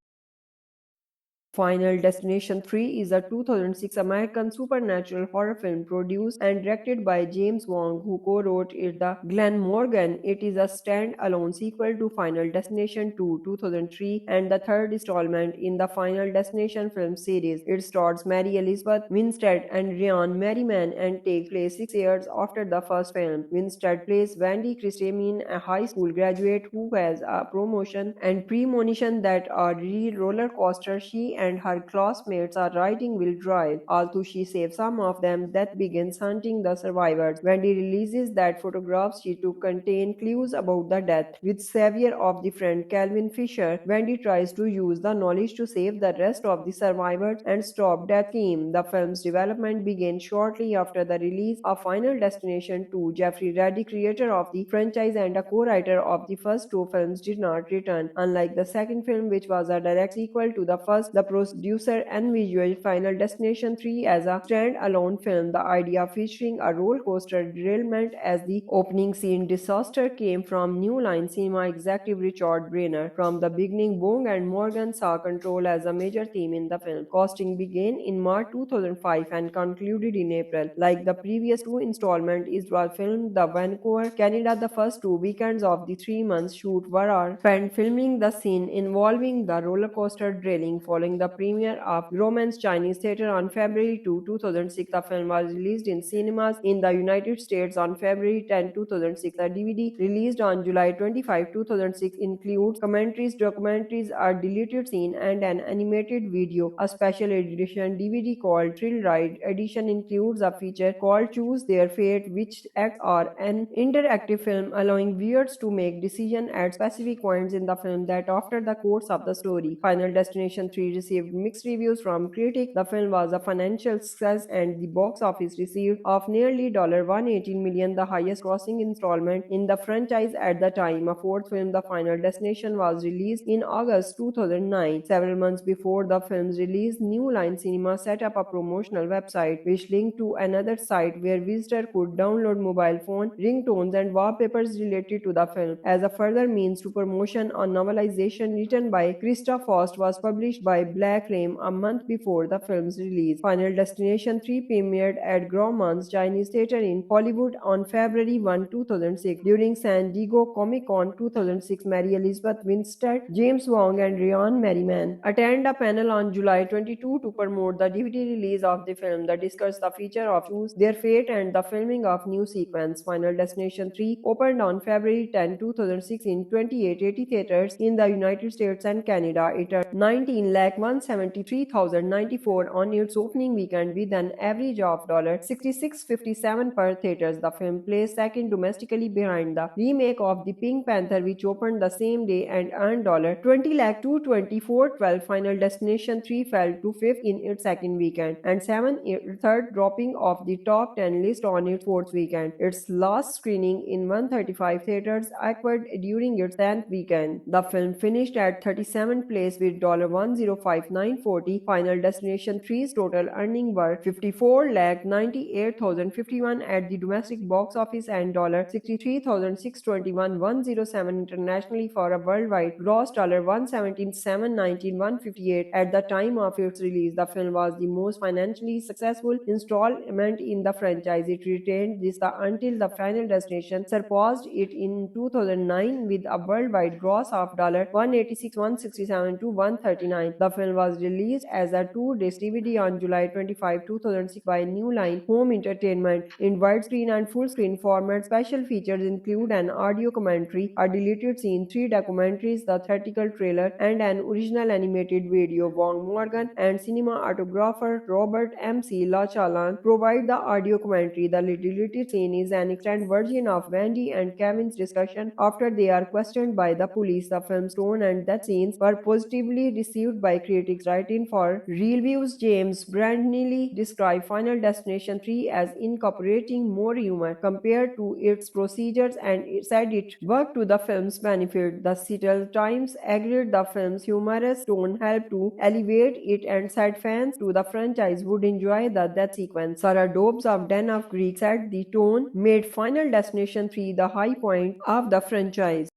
Final Destination 3 is a 2006 American supernatural horror film produced and directed by James Wong, who co-wrote it the Glen Morgan. It is a stand-alone sequel to Final Destination 2, 2003, and the third installment in the Final Destination film series. It stars Mary Elizabeth Winstead and Merriman and takes place 6 years after the first film. Winstead plays Wendy Christensen, a high school graduate who has a promotion and premonition that a real roller coaster she and her classmates are riding will derail. Although she saves some of them, Death begins hunting the survivors. Wendy releases that photographs she took contain clues about the death. With savior of the friend Kevin Fischer, Wendy tries to use the knowledge to save the rest of the survivors and stop Death's scheme. The film's development began shortly after the release of Final Destination 2. Jeffrey Reddy, creator of the franchise and a co-writer of the first two films, did not return. Unlike the second film, which was a direct sequel to the first, the producer envisioned Final Destination 3 as a stand-alone film. The idea featuring a roller coaster derailment as the opening scene disaster came from New Line Cinema executive Richard Brenner. From the beginning, Wong and Morgan saw control as a major theme in the film. Casting began in March 2005 and concluded in April. Like the previous two installments, it was filmed in Vancouver, Canada. The first 2 weekends of the 3-month shoot were spent filming the scene involving the roller coaster derailing. Following the premiere of Romance Chinese Theater on February 2, 2006, the film was released in cinemas in the United States on February 10, 2006. The DVD released on July 25, 2006 includes commentaries, documentaries, a deleted scene, and an animated video. A special edition DVD called Thrill Ride Edition includes a feature called Choose Their Fate, which acts as an interactive film allowing viewers to make decisions at specific points in the film that alter the course of the story. Final Destination 3 received mixed reviews from critics. The film was a financial success and the box office received of nearly $118 million, the highest grossing installment in the franchise at the time. A fourth film, The Final Destination, was released in August 2009. Several months before the film's release, New Line Cinema set up a promotional website which linked to another site where visitors could download mobile phone ringtones and wallpapers related to the film. As a further means to promotion, a novelization written by Krista Faust was published by Black Ram a month before the film's release. Final Destination 3 premiered at Grauman's Chinese Theater in Hollywood on February 1, 2006. During San Diego Comic-Con 2006, Mary Elizabeth Winstead, James Wong, and Merriman attend a panel on July 22 to promote the DVD release of the film that discussed the feature of Choose Their Fate and the filming of new sequence. Final Destination 3 opened on February 10, 2006 in 2880 theaters in the United States and Canada. It earned 19,173,094 on its opening weekend with an average of $66.57 per theaters. The film placed second domestically behind the remake of The Pink Panther, which opened the same day and earned $20,224,12. Final Destination 3 fell to fifth in its second weekend and third, dropping off the top 10 list on its fourth weekend. Its last screening in 135 theaters occurred during its 10th weekend. The film finished at 37th place with $105,940. Final Destination 3's total earnings were $54,98,051 at the domestic box office and $63,621,107 internationally for a worldwide gross $117,719,158 at the time of its release. The film was the most financially successful installment in the franchise. It retained this until The Final Destination surpassed it in 2009 with a worldwide gross of $186,167 to $139. The film was released as a two-disc DVD on July 25, 2006 by New Line Home Entertainment in widescreen and full-screen format. Special features include an audio commentary, a deleted scene, 3 documentaries, the theatrical trailer, and an original animated video. Wong Morgan and cinematographer Robert M.C. Lachalan provide the audio commentary. The deleted scene is an extended version of Wendy and Kevin's discussion after they are questioned by the police. The film's tone and death scenes were positively received by critics. Writing for Reviews, James Brandnelly described Final Destination 3 as incorporating more humor compared to its procedures and said it worked to the film's benefit. The Seattle Times agreed the film's humorous tone helped to elevate it and said fans to the franchise would enjoy the death sequence. Sarah Dobbs of Den of Greek said the tone made Final Destination 3 the high point of the franchise.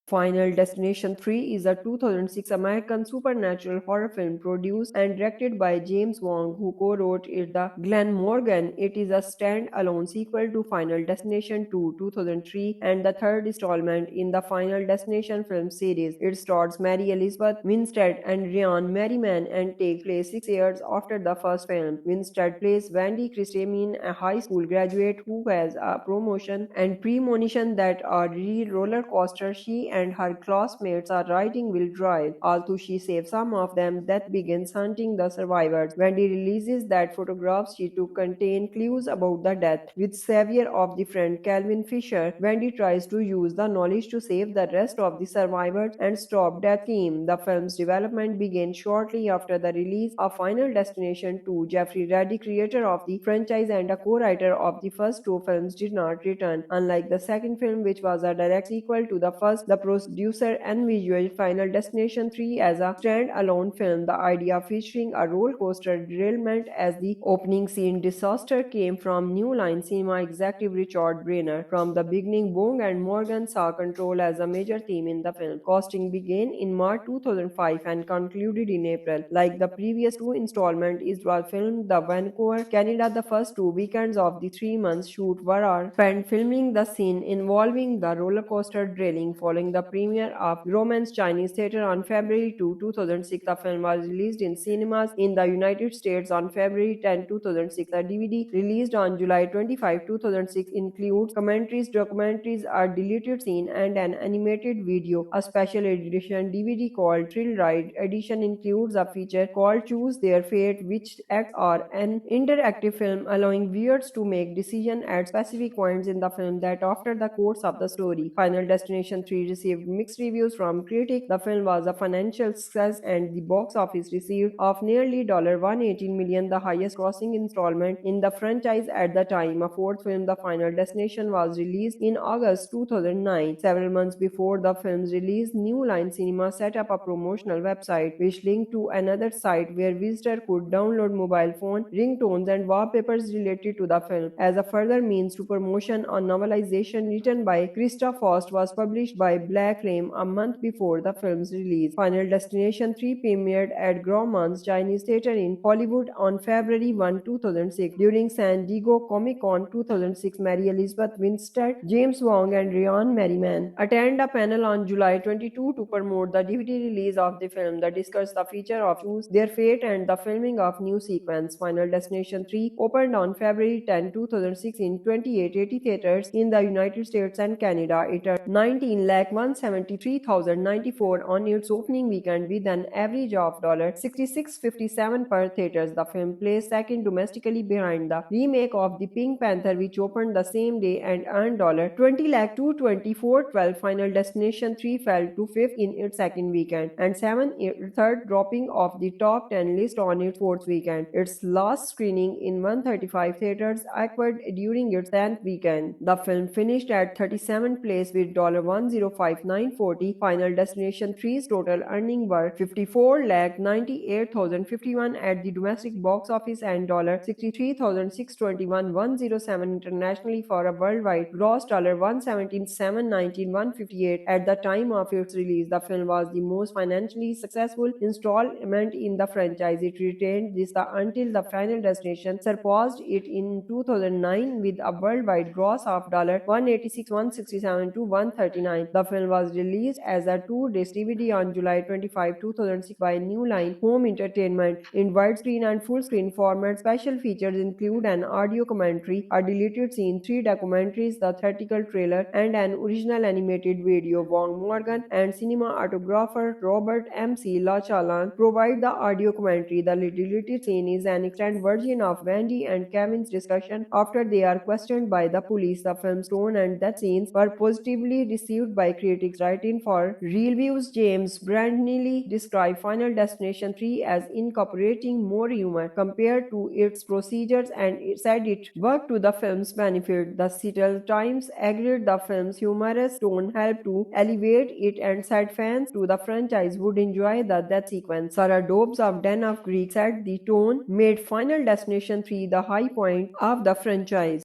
Final Destination 3 is a 2006 American supernatural horror film produced and directed by James Wong, who co-wrote it. The Glen Morgan. It is a stand-alone sequel to Final Destination 2, 2003, and the third installment in the Final Destination film series. It stars Mary Elizabeth Winstead and Merriman and takes place 6 years after the first film. Winstead plays Wendy Christensen, a high school graduate who has a promotion and premonition that a roller coaster she and her classmates are riding will drive. Although she saves some of them, Death begins hunting the survivors. Wendy releases that photographs she took contain clues about the death. With savior of the friend Kevin Fischer, Wendy tries to use the knowledge to save the rest of the survivors and stop Death's scheme. The film's development began shortly after the release of Final Destination 2. Jeffrey Reddy, creator of the franchise and a co-writer of the first two films, did not return. Unlike the second film, which was a direct sequel to the first, the producer envisioned Final Destination 3 as a stand-alone film. The idea featuring a roller coaster derailment as the opening scene disaster came from New Line Cinema executive Richard Brenner. From the beginning, Wong and Morgan saw control as a major theme in the film. Casting began in March 2005 and concluded in April. Like the previous two installments, it was filmed in Vancouver, Canada. The first 2 weekends of the 3-month shoot were spent filming the scene involving the roller coaster derailing. Following the premiere of Grauman's Chinese Theater on February 2, 2006, the film was released in cinemas in the United States on February 10, 2006. The DVD released on July 25, 2006 includes commentaries, documentaries, a deleted scene, and an animated video. A special edition DVD called Thrill Ride Edition includes a feature called Choose Their Fate, which acts as an interactive film allowing viewers to make decisions at specific points in the film that after the course of the story. Final Destination 3 received received mixed reviews from critics. The film was a financial success and the box office received of nearly $118 million, the highest grossing installment in the franchise at the time. A fourth film, The Final Destination, was released in August 2009. Several months before the film's release, New Line Cinema set up a promotional website which linked to another site where visitors could download mobile phone ringtones and wallpapers related to the film. As a further means to promotion, a novelization written by Krista Faust was published by Black Flame a month before the film's release. Final Destination 3 premiered at Grauman's Chinese Theater in Hollywood on February 1, 2006. During San Diego Comic-Con 2006, Mary Elizabeth Winstead, James Wong, and Merriman attend a panel on July 22 to promote the DVD release of the film that discussed the feature of Choose Their Fate and the filming of new sequence. Final Destination 3 opened on February 10, 2006 in 2880 theaters in the United States and Canada. It earned 19,173,094 on its opening weekend with an average of $66.57 per theaters. The film placed second domestically behind the remake of The Pink Panther, which opened the same day and earned $20,224.12. Final Destination 3 fell to fifth in its second weekend and seventh third, dropping off the top 10 list on its fourth weekend. Its last screening in 135 theaters occurred during its 10th weekend. The film finished at 37th place with $105,940. Final Destination 3's total earnings were $54,98,051 at the domestic box office and $63,621,107 internationally for a worldwide gross $117,719,158 at the time of its release. The film was the most financially successful installment in the franchise. It retained this until The Final Destination surpassed it in 2009 with a worldwide gross of $186, $167 to $139. The film was released as a two-disc DVD on July 25, 2006 by New Line Home Entertainment in widescreen and full-screen format. Special features include an audio commentary, a deleted scene, three documentaries, the theatrical trailer, and an original animated video. Wong Morgan and cinematographer Robert M.C. Lachalan provide the audio commentary. The deleted scene is an extended version of Wendy and Kevin's discussion after they are questioned by the police. The film's tone and death scenes were positively received by critics. Writing for reviews, James Brandley described Final Destination 3 as incorporating more humor compared to its procedures and said it worked to the film's benefit. The Seattle Times agreed the film's humorous tone helped to elevate it and said fans to the franchise would enjoy the death sequence. Sarah Dobbs of Den of Greek said the tone made Final Destination 3 the high point of the franchise.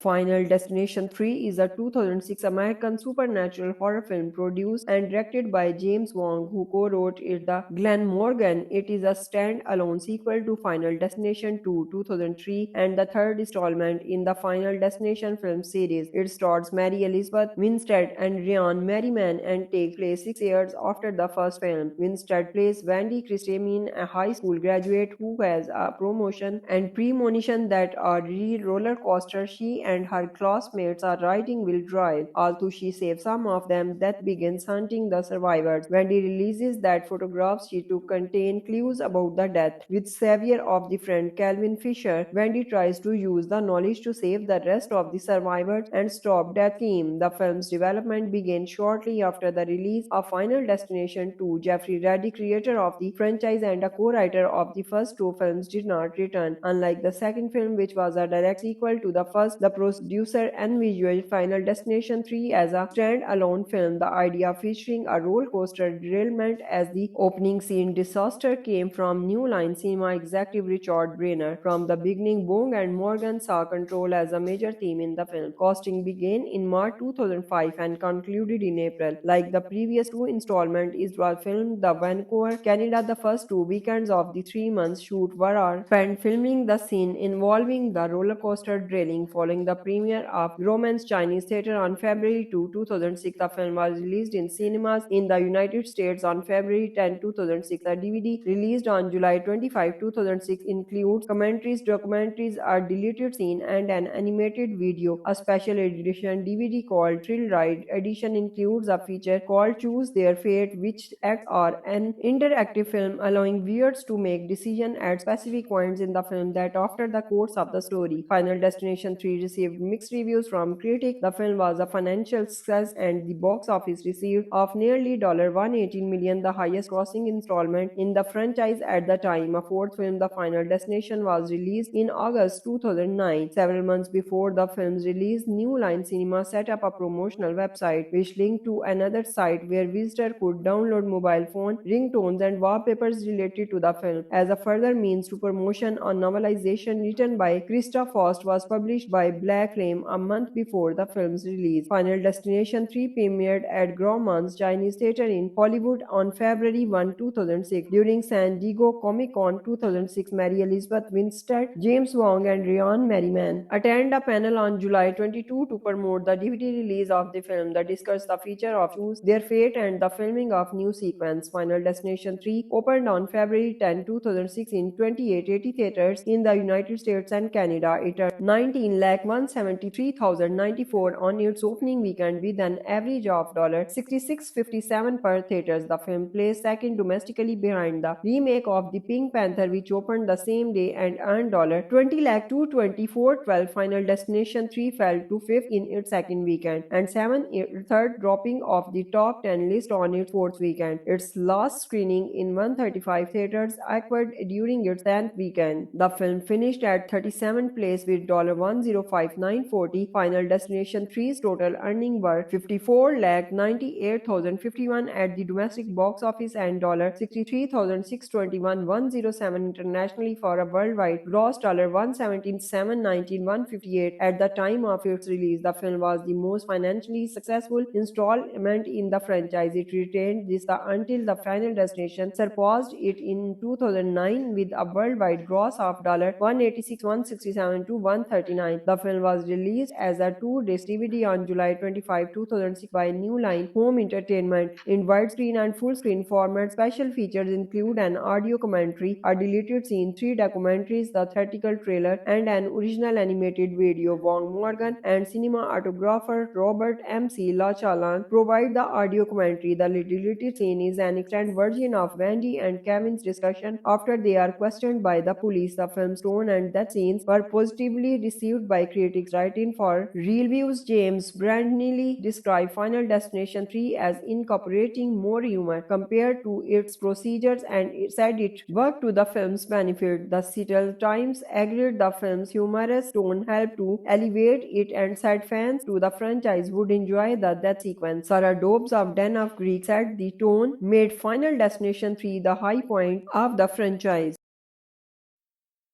Final Destination 3 is a 2006 American supernatural horror film produced and directed by James Wong, who co-wrote it the Glen Morgan. It is a stand-alone sequel to Final Destination 2, 2003, and the third installment in the Final Destination film series. It stars Mary Elizabeth Winstead and Merriman and takes place 6 years after the first film. Winstead plays Wendy Christensen, a high school graduate who has a promotion and premonition that a real roller coaster she and her classmates are riding will derail. Although she saves some of them, Death begins hunting the survivors. Wendy releases that photographs she took contain clues about the death. With savior of the friend Kevin Fischer, Wendy tries to use the knowledge to save the rest of the survivors and stop Death's scheme. The film's development began shortly after the release of Final Destination 2. Jeffrey Reddy, creator of the franchise and a co-writer of the first two films, did not return. Unlike the second film, which was a direct sequel to the first, the producer envisioned Final Destination 3 as a stand-alone film. The idea featuring a roller coaster derailment as the opening scene disaster came from New Line Cinema executive Richard Brenner. From the beginning, Wong and Morgan saw control as a major theme in the film. Casting began in March 2005 and concluded in April. Like the previous two installments, it was filmed in Vancouver, Canada. The first 2 weekends of the 3-month shoot were spent filming the scene involving the roller coaster derailing. Following the premiere of Grauman's Chinese Theater on February 2, 2006, the film was released in cinemas in the United States on February 10, 2006. The DVD released on July 25, 2006 includes commentaries, documentaries, a deleted scene, and an animated video. A special edition DVD called Thrill Ride edition includes a feature called Choose Their Fate, which acts as an interactive film allowing viewers to make decisions at specific points in the film that alter the course of the story. Final Destination 3 received mixed reviews from critics. The film was a financial success and the box office received of nearly $118 million, the highest grossing installment in the franchise at the time. A fourth film, The Final Destination, was released in August 2009. Several months before the film's release, New Line Cinema set up a promotional website which linked to another site where visitors could download mobile phone ringtones and wallpapers related to the film. As a further means to promotion, a novelization written by Krista Faust was published by Black Flame a month before the film's release. Final Destination 3 premiered at Grauman's Chinese Theater in Hollywood on February 1, 2006. During San Diego Comic-Con 2006, Mary Elizabeth Winstead, James Wong, and Merriman attend a panel on July 22 to promote the DVD release of the film that discussed the feature of Choose Their Fate and the filming of new sequence. Final Destination 3 opened on February 10, 2006 in 2880 theaters in the United States and Canada. It earned 19,173,094 on its opening weekend with an average of $66.57 per theaters. The film placed second domestically behind the remake of The Pink Panther, which opened the same day and earned $20,224,12. Final Destination 3 fell to fifth in its second weekend and third, dropping off the top 10 list on its fourth weekend. Its last screening in 135 theaters occurred during its 10th weekend. The film finished at 37th place with $105,940. Final Destination 3's total earnings were $54,98,051 at the domestic box office and $63,621,107 internationally for a worldwide gross $117,719,158 at the time of its release. The film was the most financially successful installment in the franchise. It retained this until The Final Destination surpassed it in 2009 with a worldwide gross of $186,167 to $139. The film was released as a two-disc DVD on July 25, 2006 by New Line Home Entertainment in widescreen and full-screen format. Special features include an audio commentary, a deleted scene, 3 documentaries, the theatrical trailer, and an original animated video. Wong Morgan and cinematographer Robert M.C. Lachalan provide the audio commentary. The deleted scene is an extended version of Wendy and Kevin's discussion after they are questioned by the police. The film's tone and death scenes were positively received by critics. Writing for Reviews, James Brandnelly described Final Destination 3 as incorporating more humor compared to its procedures and said it worked to the film's benefit. The Seattle Times agreed the film's humorous tone helped to elevate it and said fans to the franchise would enjoy the death sequence. Sarah Dobbs of Den of Greek said the tone made Final Destination 3 the high point of the franchise.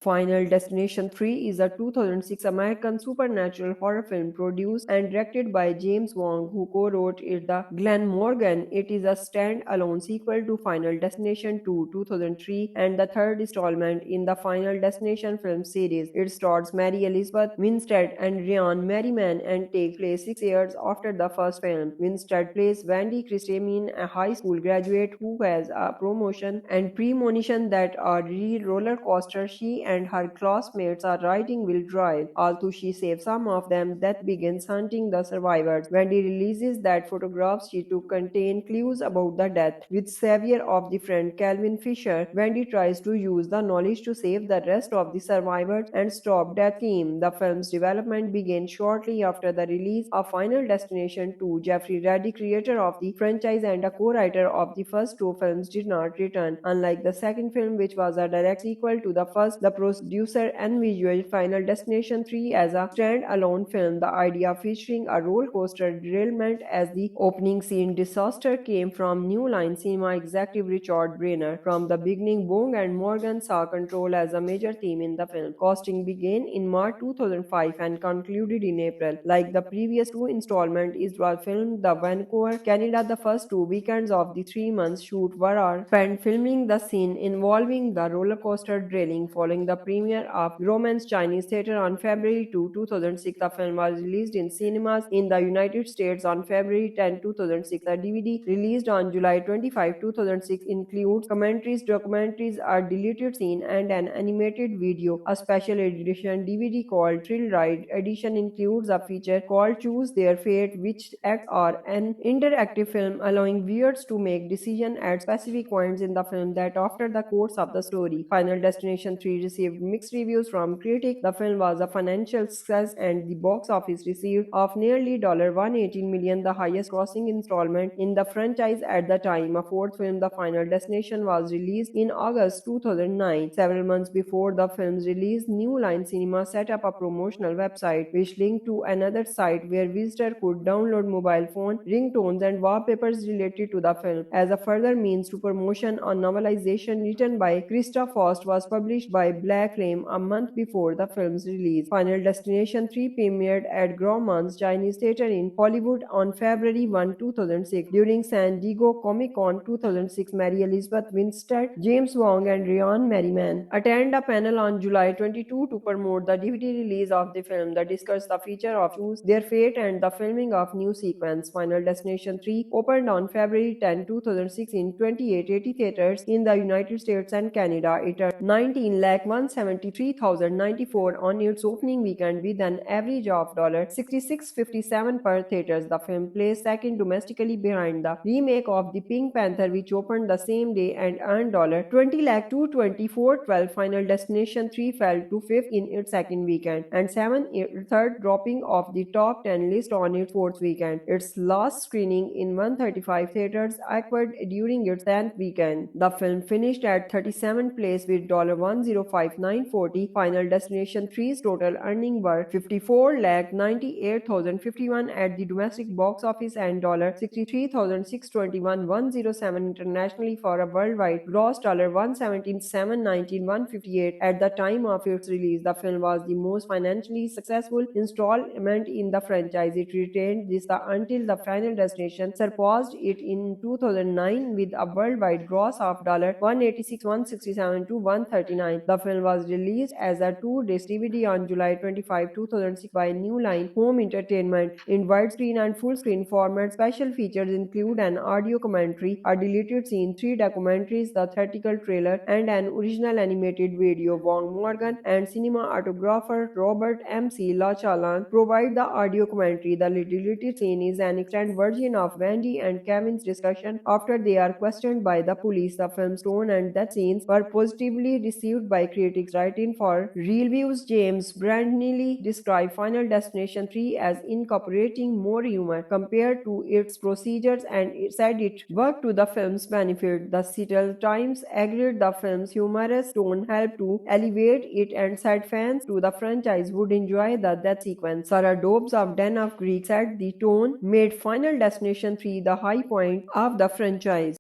Final Destination 3 is a 2006 American supernatural horror film produced and directed by James Wong, who co-wrote it the Glen Morgan. It is a stand-alone sequel to Final Destination 2, 2003, and the third installment in the Final Destination film series. It stars Mary Elizabeth Winstead and Merriman and takes place 6 years after the first film. Winstead plays Wendy Christensen, a high school graduate who has a promotion and premonition that a roller coaster she and her classmates are riding will drive. Although she saves some of them, Death begins hunting the survivors. Wendy releases that photographs she took contain clues about the death. With savior of the friend Kevin Fischer, Wendy tries to use the knowledge to save the rest of the survivors and stop Death's scheme. The film's development began shortly after the release of Final Destination 2. Jeffrey Reddy, creator of the franchise and a co-writer of the first two films, did not return. Unlike the second film, which was a direct sequel to the first, the producer envisioned Final Destination 3 as a stand-alone film. The idea featuring a roller coaster derailment as the opening scene disaster came from New Line Cinema executive Richard Brenner. From the beginning, Wong and Morgan saw control as a major theme in the film. Casting began in March 2005 and concluded in April. Like the previous two installments, it was filmed in Vancouver, Canada. The first 2 weekends of the 3-month shoot were spent filming the scene involving the roller coaster derailing. Following the premiere of Grauman's Chinese Theater on February 2, 2006, the film was released in cinemas in the United States on February 10, 2006. The DVD released on July 25, 2006 includes commentaries, documentaries, a deleted scene, and an animated video. A special edition DVD called Thrill Ride Edition includes a feature called Choose Their Fate, which acts as an interactive film allowing viewers to make decisions at specific points in the film that after the course of the story. Final Destination 3 received received mixed reviews from critics. The film was a financial success and the box office received of nearly $118 million, the highest grossing installment in the franchise at the time. A fourth film, The Final Destination, was released in August 2009. Several months before the film's release, New Line Cinema set up a promotional website which linked to another site where visitors could download mobile phone ringtones and wallpapers related to the film. As a further means to promotion, a novelization written by Krista Faust was published by Black Flame a month before the film's release. Final Destination 3 premiered at Grauman's Chinese Theater in Hollywood on February 1, 2006. During San Diego Comic-Con 2006, Mary Elizabeth Winstead, James Wong, and Merriman attend a panel on July 22 to promote the DVD release of the film that discussed the future of Choose Their Fate and the filming of new sequence. Final Destination 3 opened on February 10, 2006 in 2880 theaters in the United States and Canada. It earned 19,173,094 on its opening weekend with an average of $66.57 per theaters. The film placed second domestically behind the remake of The Pink Panther, which opened the same day and earned $20,224,12. Final Destination 3 fell to fifth in its second weekend and seventh third, dropping off the top 10 list on its fourth weekend. Its last screening in 135 theaters occurred during its 10th weekend. The film finished at 37th place with $105,940. Final Destination 3's total earnings were $54,98,051 at the domestic box office and $63,621,107 internationally for a worldwide gross $117,719,158 at the time of its release. The film was the most financially successful installment in the franchise. It retained this until The Final Destination surpassed it in 2009 with a worldwide gross of $186, $167 to $139. The film was released as a two-disc DVD on July 25, 2006 by New Line Home Entertainment in widescreen and full-screen format. Special features include an audio commentary, a deleted scene, 3 documentaries, the theatrical trailer, and an original animated video. Wong Morgan and cinematographer Robert M.C. Lachalan provide the audio commentary. The deleted scene is an extended version of Wendy and Kevin's discussion after they are questioned by the police. The film's tone and death scenes were positively received by critics. Writing for reviews, James Brandley described Final Destination 3 as incorporating more humor compared to its procedures and said it worked to the film's benefit. The Seattle Times agreed the film's humorous tone helped to elevate it and said fans to the franchise would enjoy the death sequence. Sarah Dobbs of Den of Greek said the tone made Final Destination 3 the high point of the franchise.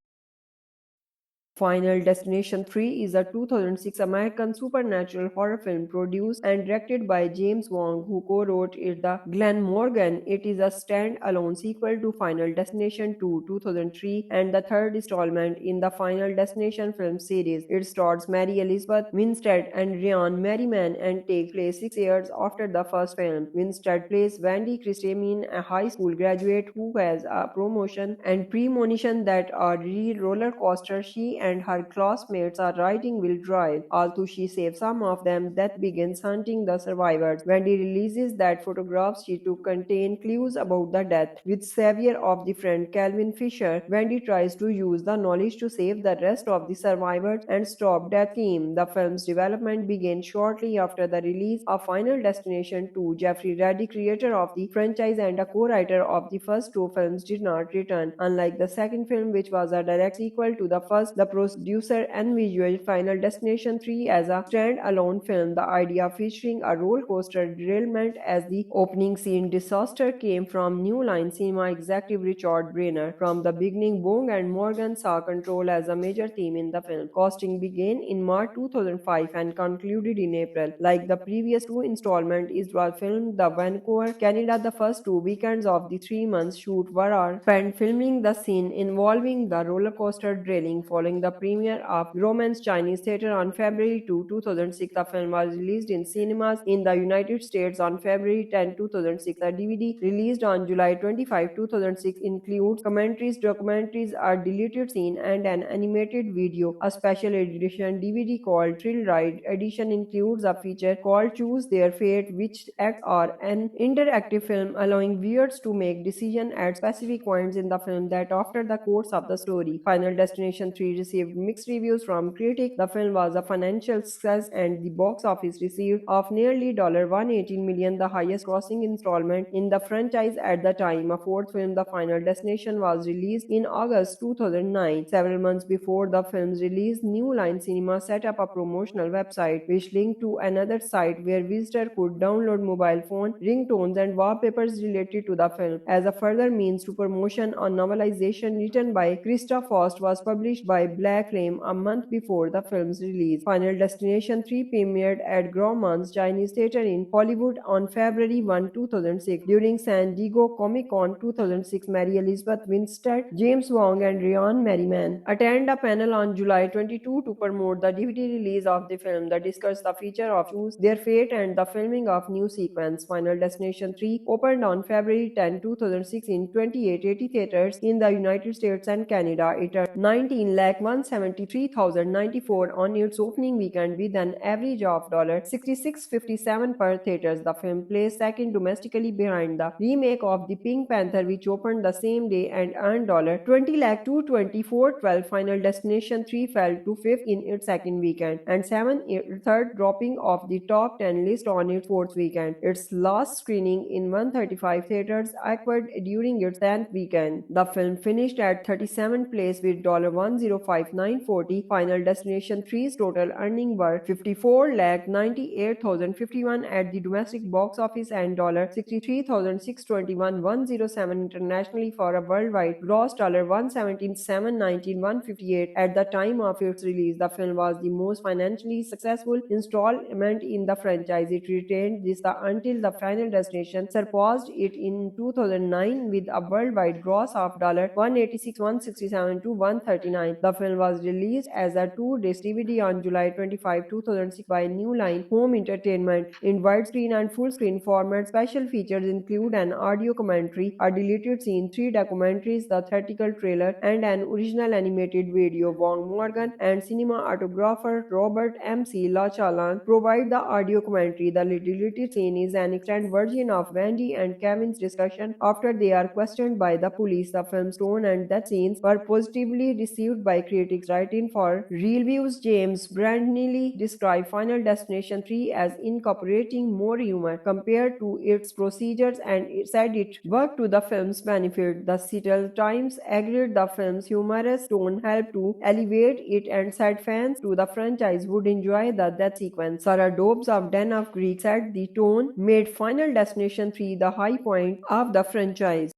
Final Destination 3 is a 2006 American supernatural horror film produced and directed by James Wong, who co-wrote it the Glen Morgan. It is a stand-alone sequel to Final Destination 2, 2003, and the third installment in the Final Destination film series. It stars Mary Elizabeth Winstead and Merriman and takes place 6 years after the first film. Winstead plays Wendy Christensen, a high school graduate who has a promotion and premonition that a real roller coaster she and her classmates are riding will derail. Although she saves some of them, Death begins hunting the survivors. Wendy releases that photographs she took contain clues about the death. With savior of the friend Kevin Fischer, Wendy tries to use the knowledge to save the rest of the survivors and stop Death's team. The film's development began shortly after the release of Final Destination 2. Jeffrey Reddy, creator of the franchise and a co-writer of the first two films, did not return. Unlike the second film, which was a direct sequel to the first, the producer envisioned Final Destination 3 as a stand-alone film. The idea featuring a roller coaster derailment as the opening scene disaster came from New Line Cinema executive Richard Brenner. From the beginning, Wong and Morgan saw control as a major theme in the film. Casting began in March 2005 and concluded in April. Like the previous two installments, it was filmed in Vancouver, Canada. The first 2 weekends of the 3-month shoot were spent filming the scene involving the roller coaster derailing. Following the premiere of Grauman's Chinese Theater on February 2, 2006, the film was released in cinemas in the United States on February 10, 2006. The DVD released on July 25, 2006 includes commentaries, documentaries, a deleted scene, and an animated video. A special edition DVD called Thrill Ride Edition includes a feature called Choose Their Fate, which acts as an interactive film allowing viewers to make decisions at specific points in the film that alter the course of the story. Final Destination 3 received received mixed reviews from critics. The film was a financial success and the box office received of nearly $118 million, the highest grossing installment in the franchise at the time. A fourth film, The Final Destination, was released in August 2009. Several months before the film's release, New Line Cinema set up a promotional website which linked to another site where visitors could download mobile phone ringtones and wallpapers related to the film. As a further means to promotion, a novelization written by Krista Faust was published by Black Flame a month before the film's release. Final Destination 3 premiered at Grauman's Chinese Theater in Hollywood on February 1, 2006. During San Diego Comic-Con 2006, Mary Elizabeth Winstead, James Wong, and Merriman attend a panel on July 22 to promote the DVD release of the film that discussed the feature of Choose Their Fate and the filming of new sequence. Final Destination 3 opened on February 10, 2006 in 2880 theaters in the United States and Canada. It earned 19,173,094 on its opening weekend with an average of $66.57 per theaters. The film placed second domestically behind the remake of The Pink Panther, which opened the same day and earned $20,224,12. Final Destination 3 fell to fifth in its second weekend and seventh third, dropping off the top 10 list on its fourth weekend. Its last screening in 135 theaters occurred during its 10th weekend. The film finished at 37th place with $105,940. Final Destination 3's total earnings were $54,98,051 at the domestic box office and $63,621,107 internationally for a worldwide gross $117,719,158 at the time of its release. The film was the most financially successful installment in the franchise. It retained this until The Final Destination surpassed it in 2009 with a worldwide gross of $186,167 to $139. The film was released as a two-disc DVD on July 25, 2006 by New Line Home Entertainment in widescreen and full-screen format. Special features include an audio commentary, a deleted scene, 3 documentaries, the theatrical trailer, and an original animated video. Wong Morgan and cinematographer Robert M.C. Lachalan provide the audio commentary. The deleted scene is an extended version of Wendy and Kevin's discussion after they are questioned by the police. The film's tone and death scenes were positively received by critics. Writing for Reviews, James Brandnelly described Final Destination 3 as incorporating more humor compared to its procedures and said it worked to the film's benefit. The Seattle Times agreed the film's humorous tone helped to elevate it and said fans to the franchise would enjoy the death sequence. Sarah Dobbs of Den of Greek said the tone made Final Destination 3 the high point of the franchise.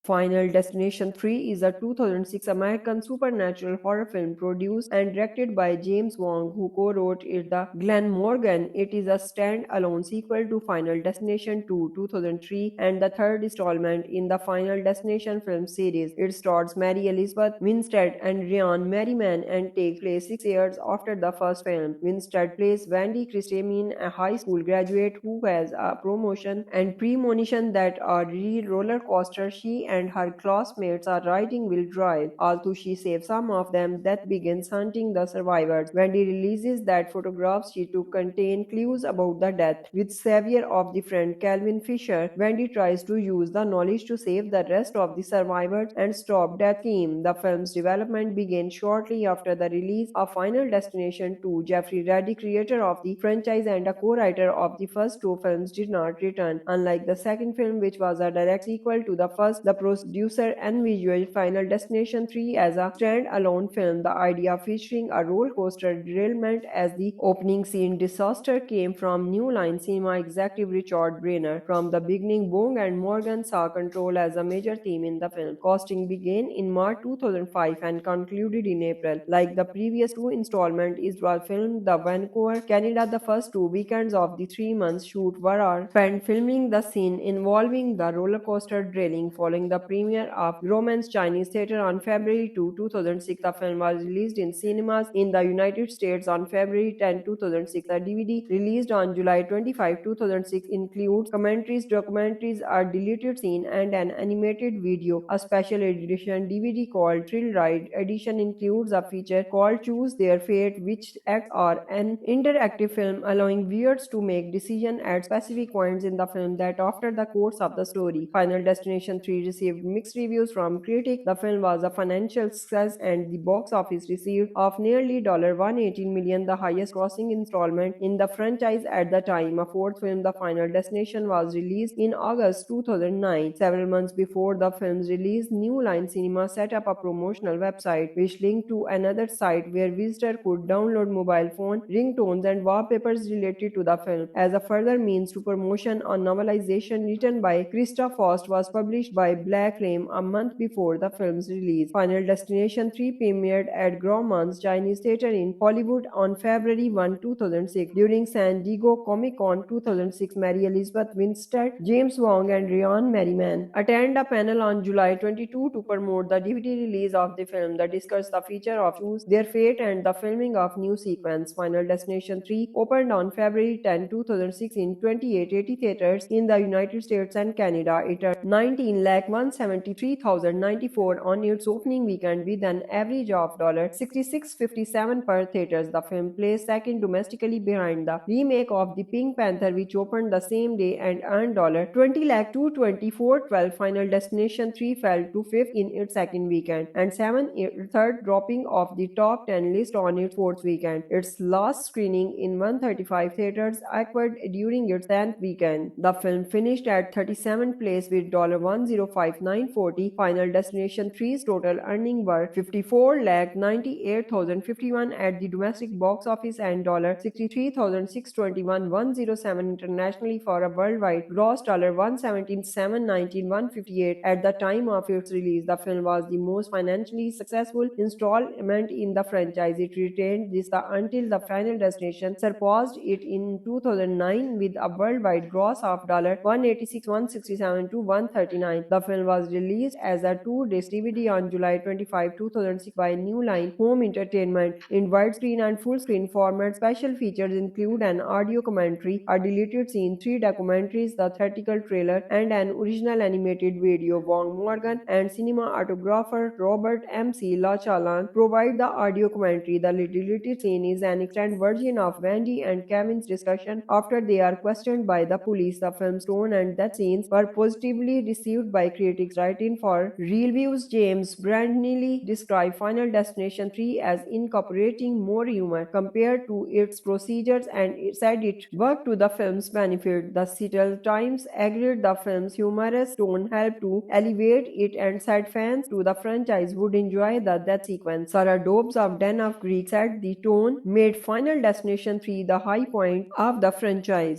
Final Destination 3 is a 2006 American supernatural horror film produced and directed by James Wong, who co-wrote it the Glen Morgan. It is a stand-alone sequel to Final Destination 2, 2003, and the third installment in the Final Destination film series. It stars Mary Elizabeth Winstead and Merriman and takes place 6 years after the first film. Winstead plays Wendy Christensen, a high school graduate who has a promotion and premonition that a roller coaster she and her classmates are riding will drive. Although she saves some of them, Death begins hunting the survivors. Wendy releases that photographs she took contain clues about the death. With savior of the friend Kevin Fischer, Wendy tries to use the knowledge to save the rest of the survivors and stop Death's scheme. The film's development began shortly after the release of Final Destination 2. Jeffrey Reddy, creator of the franchise and a co-writer of the first two films, did not return. Unlike the second film, which was a direct sequel to the first, the producer envisioned Final Destination 3 as a stand-alone film. The idea featuring a roller coaster derailment as the opening scene disaster came from New Line Cinema executive Richard Brenner. From the beginning, Wong and Morgan saw control as a major theme in the film. Casting began in March 2005 and concluded in April. Like the previous two installments, it was filmed in Vancouver, Canada. The first 2 weekends of the 3-month shoot were spent filming the scene involving the roller coaster derailing. Following the premiere of Grauman's Chinese Theater on February 2, 2006, the film was released in cinemas in the United States on February 10, 2006. The DVD released on July 25, 2006 includes commentaries, documentaries, a deleted scene, and an animated video. A special edition DVD called Thrill Ride Edition includes a feature called Choose Their Fate, which acts as an interactive film allowing viewers to make decisions at specific points in the film that after the course of the story. Final Destination 3 received received mixed reviews from critics. The film was a financial success and the box office received of nearly $118 million, the highest grossing installment in the franchise at the time. A fourth film, The Final Destination, was released in August 2009. Several months before the film's release, New Line Cinema set up a promotional website which linked to another site where visitors could download mobile phone ringtones and wallpapers related to the film. As a further means to promotion, a novelization written by Krista Faust was published by Black Flame a month before the film's release. Final Destination 3 premiered at Grauman's Chinese Theater in Hollywood on February 1, 2006. During San Diego Comic-Con 2006, Mary Elizabeth Winstead, James Wong, and Merriman attend a panel on July 22 to promote the DVD release of the film. They discuss the feature of Choose Their Fate and the filming of new sequence. Final Destination 3 opened on February 10, 2006 in 2880 theaters in the United States and Canada. It earned 19,173,094 on its opening weekend with an average of $66.57 per theaters. The film placed second domestically behind the remake of The Pink Panther, which opened the same day and earned $20,224,12. Final Destination 3 fell to fifth in its second weekend and seventh third, dropping off the top 10 list on its fourth weekend. Its last screening in 135 theaters occurred during its 10th weekend. The film finished at 37th place with $105,940. Final Destination 3's total earnings were $54,98,051 at the domestic box office and $63,621,107 internationally for a worldwide gross $117,719,158 at the time of its release. The film was the most financially successful installment in the franchise. It retained this until The Final Destination surpassed it in 2009 with a worldwide gross of $186, $167 to $139. The film was released as a two-disc DVD on July 25, 2006 by New Line Home Entertainment in widescreen and full-screen format. Special features include an audio commentary, a deleted scene, 3 documentaries, the theatrical trailer, and an original animated video. Wong Morgan and cinematographer Robert M.C. Lachalan provide the audio commentary. The deleted scene is an extended version of Wendy and Kevin's discussion after they are questioned by the police. The film's tone and death scenes were positively received by critics. Writing for reviews, James Brandley described Final Destination 3 as incorporating more humor compared to its procedures and said it worked to the film's benefit. The Seattle Times agreed the film's humorous tone helped to elevate it and said fans to the franchise would enjoy the death sequence. Sarah Dobbs of Den of Greek said the tone made Final Destination 3 the high point of the franchise.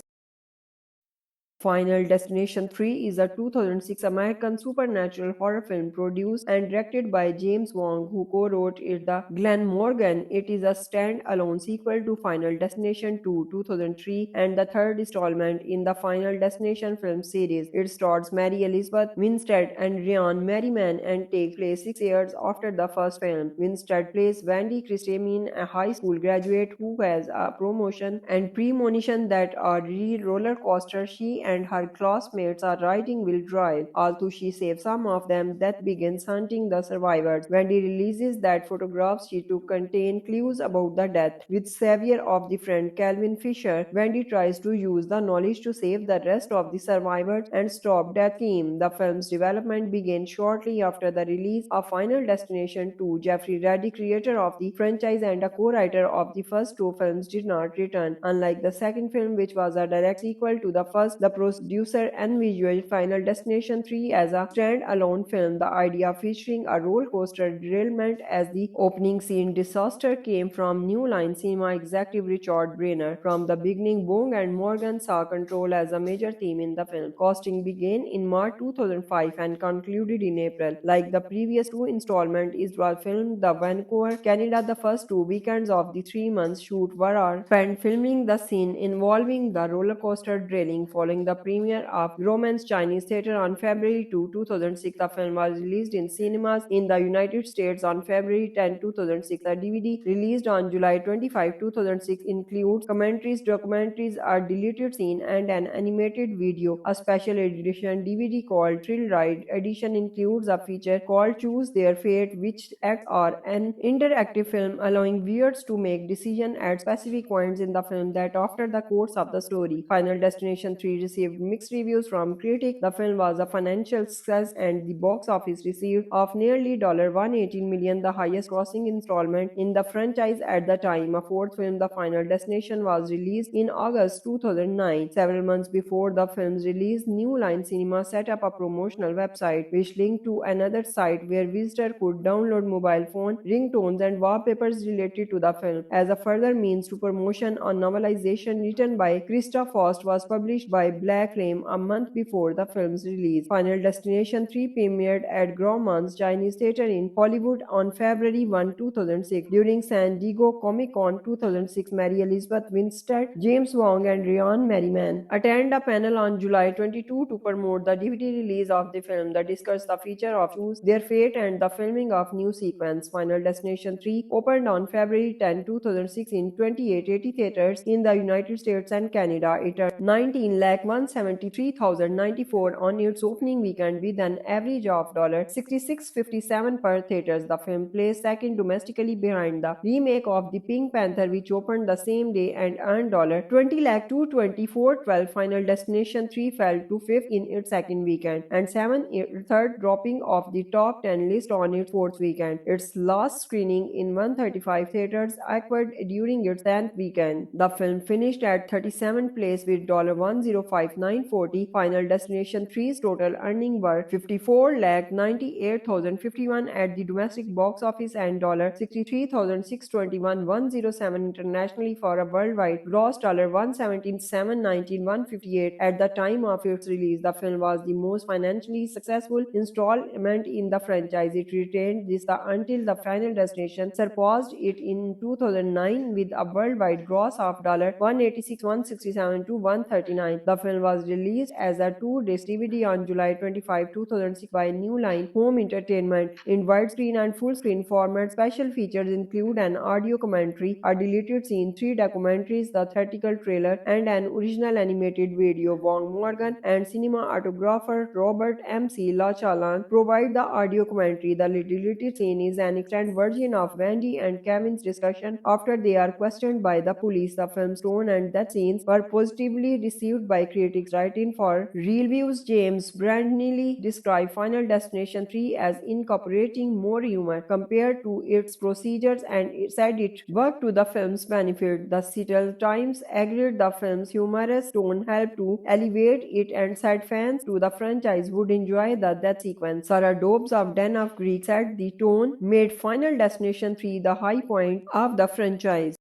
Final Destination 3 is a 2006 American supernatural horror film produced and directed by James Wong, who co-wrote it the Glen Morgan. It is a stand-alone sequel to Final Destination 2, 2003, and the third installment in the Final Destination film series. It stars Mary Elizabeth Winstead and Merriman and takes place 6 years after the first film. Winstead plays Wendy Christensen, a high school graduate who has a promotion and premonition that a real roller coaster she and her classmates are riding will derail. Although she saves some of them, Death begins hunting the survivors. Wendy releases that photographs she took contain clues about the death. With savior of the friend Kevin Fischer, Wendy tries to use the knowledge to save the rest of the survivors and stop Death's scheme. The film's development began shortly after the release of Final Destination 2. Jeffrey Reddy, creator of the franchise and a co-writer of the first two films, did not return. Unlike the second film, which was a direct sequel to the first, the producer envisioned Final Destination 3 as a stand-alone film. The idea featuring a roller coaster derailment as the opening scene disaster came from New Line Cinema executive Richard Brenner. From the beginning, Wong and Morgan saw control as a major theme in the film. Casting began in March 2005 and concluded in April. Like the previous two installments, it was filmed in Vancouver, Canada. The first 2 weekends of the 3-month shoot were spent filming the scene involving the roller coaster derailing. Following the premiere of Grauman's Chinese Theater on February 2, 2006, the film was released in cinemas in the United States on February 10, 2006. The DVD released on July 25, 2006 includes commentaries, documentaries, a deleted scene, and an animated video. A special edition DVD called Thrill Ride Edition includes a feature called Choose Their Fate, which acts as an interactive film allowing viewers to make decisions at specific points in the film that alter the course of the story. Final Destination 3 received mixed reviews from critics. The film was a financial success and the box office received of nearly $118 million, the highest grossing installment in the franchise at the time. A fourth film, The Final Destination, was released in August 2009. Several months before the film's release, New Line Cinema set up a promotional website which linked to another site where visitors could download mobile phone ringtones and wallpapers related to the film. As a further means to promotion, a novelization written by Krista Faust was published by Black Flame a month before the film's release. Final Destination 3 premiered at Grauman's Chinese Theater in Hollywood on February 1, 2006. During San Diego Comic-Con 2006, Mary Elizabeth Winstead, James Wong, and Merriman attend a panel on July 22 to promote the DVD release of the film that discussed the feature of Choose Their Fate and the filming of new sequence. Final Destination 3 opened on February 10, 2006 in 2880 theaters in the United States and Canada. It earned 19,173,094 on its opening weekend with an average of $66.57 per theaters. The film placed second domestically behind the remake of The Pink Panther, which opened the same day and earned $20,224,12. Final Destination 3 fell to fifth in its second weekend and seventh third, dropping off the top 10 list on its fourth weekend. Its last screening in 135 theaters occurred during its 10th weekend. The film finished at 37th place with $105,940. Final Destination 3's total earnings were $54,98,051 at the domestic box office and $63,621,107 internationally for a worldwide gross $117,719,158 at the time of its release. The film was the most financially successful installment in the franchise. It retained this until The Final Destination surpassed it in 2009 with a worldwide gross of $186,167 to $139. The film was released as a two-disc DVD on July 25, 2006 by New Line Home Entertainment in widescreen and full-screen format. Special features include an audio commentary, a deleted scene, 3 documentaries, the theatrical trailer, and an original animated video. Wong Morgan and cinematographer Robert M.C. Lachalan provide the audio commentary. The deleted scene is an extended version of Wendy and Kevin's discussion after they are questioned by the police. The film's tone and death scenes were positively received by critics. Writing for Reviews, James Brandnelly described Final Destination 3 as incorporating more humor compared to its procedures and said it worked to the film's benefit. The Seattle Times agreed the film's humorous tone helped to elevate it and said fans to the franchise would enjoy the death sequence. Sarah Dobbs of Den of Greek said the tone made Final Destination 3 the high point of the franchise.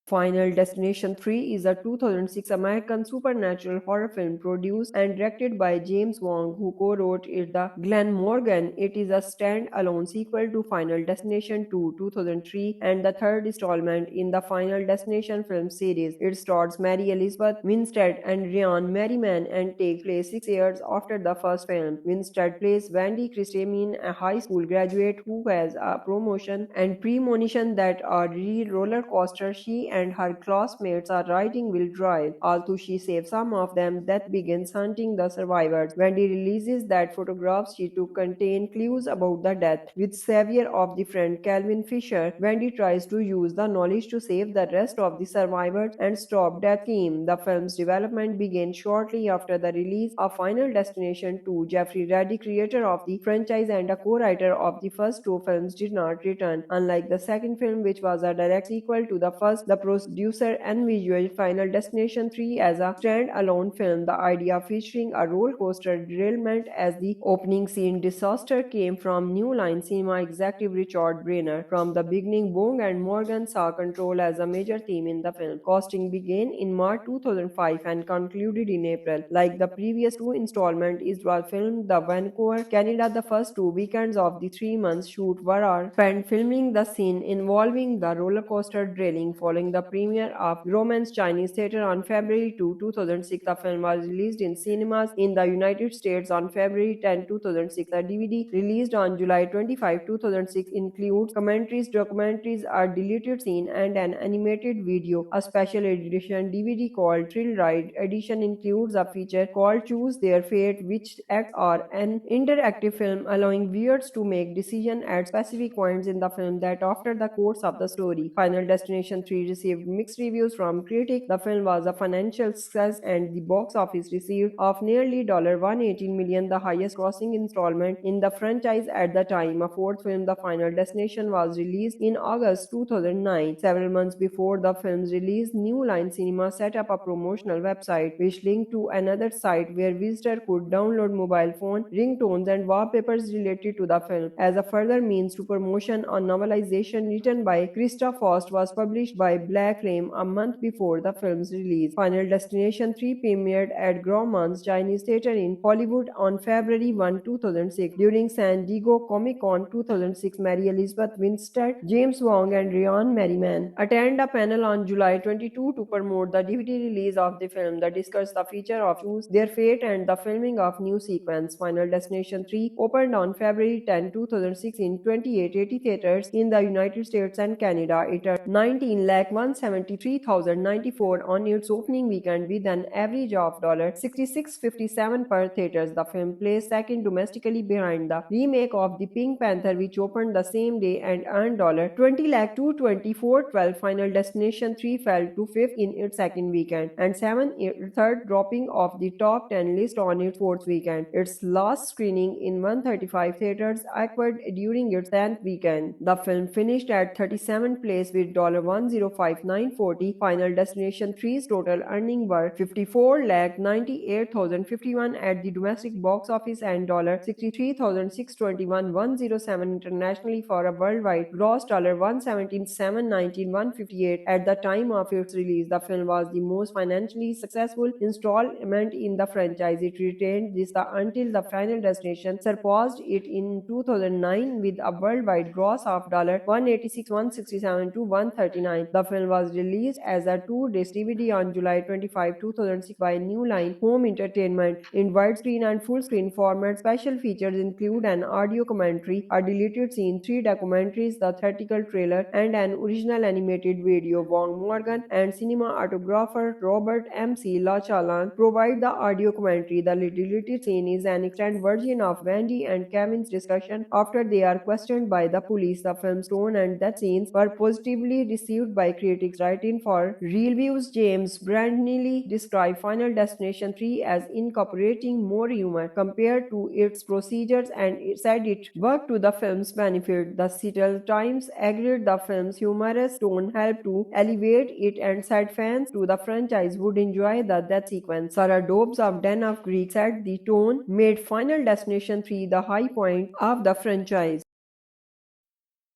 Final Destination 3 is a 2006 American supernatural horror film produced and directed by James Wong, who co-wrote it. The Glen Morgan. It is a stand-alone sequel to Final Destination 2, 2003, and the third installment in the Final Destination film series. It stars Mary Elizabeth Winstead and Merriman and takes place 6 years after the first film. Winstead plays Wendy Christensen, a high school graduate who has a promotion and premonition that a roller coaster she and her classmates are riding will drive. Although she saves some of them, Death begins hunting the survivors. Wendy releases that photographs she took contain clues about the death. With savior of the friend Kevin Fischer, Wendy tries to use the knowledge to save the rest of the survivors and stop Death's scheme. The film's development began shortly after the release of Final Destination 2. Jeffrey Reddy, creator of the franchise and a co-writer of the first two films, did not return. Unlike the second film, which was a direct sequel to the first, the producer envisioned Final Destination 3 as a stand-alone film. The idea featuring a roller coaster derailment as the opening scene disaster came from New Line Cinema executive Richard Brenner. From the beginning, Wong and Morgan saw control as a major theme in the film. Casting began in March 2005 and concluded in April. Like the previous two installments, it was filmed in Vancouver, Canada. The first 2 weekends of the 3-month shoot were spent filming the scene involving the roller coaster derailing. Following the premiere of Grauman's Chinese Theater on February 2, 2006, the film was released in cinemas in the United States on February 10, 2006. The DVD released on July 25, 2006 includes commentaries, documentaries, a deleted scene, and an animated video. A special edition DVD called Thrill Ride Edition includes a feature called Choose Their Fate, which acts as an interactive film allowing viewers to make decisions at specific points in the film that after the course of the story. Final Destination 3 received received mixed reviews from critics. The film was a financial success and the box office received of nearly $118 million, the highest grossing installment in the franchise at the time. A fourth film, The Final Destination, was released in August 2009. Several months before the film's release, New Line Cinema set up a promotional website which linked to another site where visitors could download mobile phone ringtones and wallpapers related to the film. As a further means to promotion, a novelization written by Krista Faust was published by Black Flame a month before the film's release. Final Destination 3 premiered at Grauman's Chinese Theater in Hollywood on February 1, 2006. During San Diego Comic-Con 2006, Mary Elizabeth Winstead, James Wong, and Merriman attend a panel on July 22 to promote the DVD release of the film that discussed the future of Choose Their Fate and the filming of new sequence. Final Destination 3 opened on February 10, 2006 in 2880 theaters in the United States and Canada. It earned 19,173,094 on its opening weekend with an average of $66.57 per theaters. The film placed second domestically behind the remake of The Pink Panther, which opened the same day and earned $20,224,12. Final Destination 3 fell to fifth in its second weekend and seventh third, dropping off the top 10 list on its fourth weekend. Its last screening in 135 theaters occurred during its 10th weekend. The film finished at 37th place with $105,940. Final Destination 3's total earnings were $54,98,051 at the domestic box office and $63,621,107 internationally for a worldwide gross $117,719,158 at the time of its release. The film was the most financially successful installment in the franchise. It retained this until The Final Destination surpassed it in 2009 with a worldwide gross of $186, $167 to $139. The film was released as a two-disc DVD on July 25, 2006 by New Line Home Entertainment in widescreen and full-screen format. Special features include an audio commentary, a deleted scene, 3 documentaries, the theatrical trailer, and an original animated video. Wong Morgan and cinematographer Robert M.C. Lachalan provide the audio commentary. The deleted scene is an extended version of Wendy and Kevin's discussion after they are questioned by the police. The film's tone and death scenes were positively received by critics. Writing for reviews, James Brandley described Final Destination 3 as incorporating more humor compared to its procedures and said it worked to the film's benefit. The Seattle Times agreed the film's humorous tone helped to elevate it and said fans to the franchise would enjoy the death sequence. Sarah Dobbs of Den of Greek said the tone made Final Destination 3 the high point of the franchise.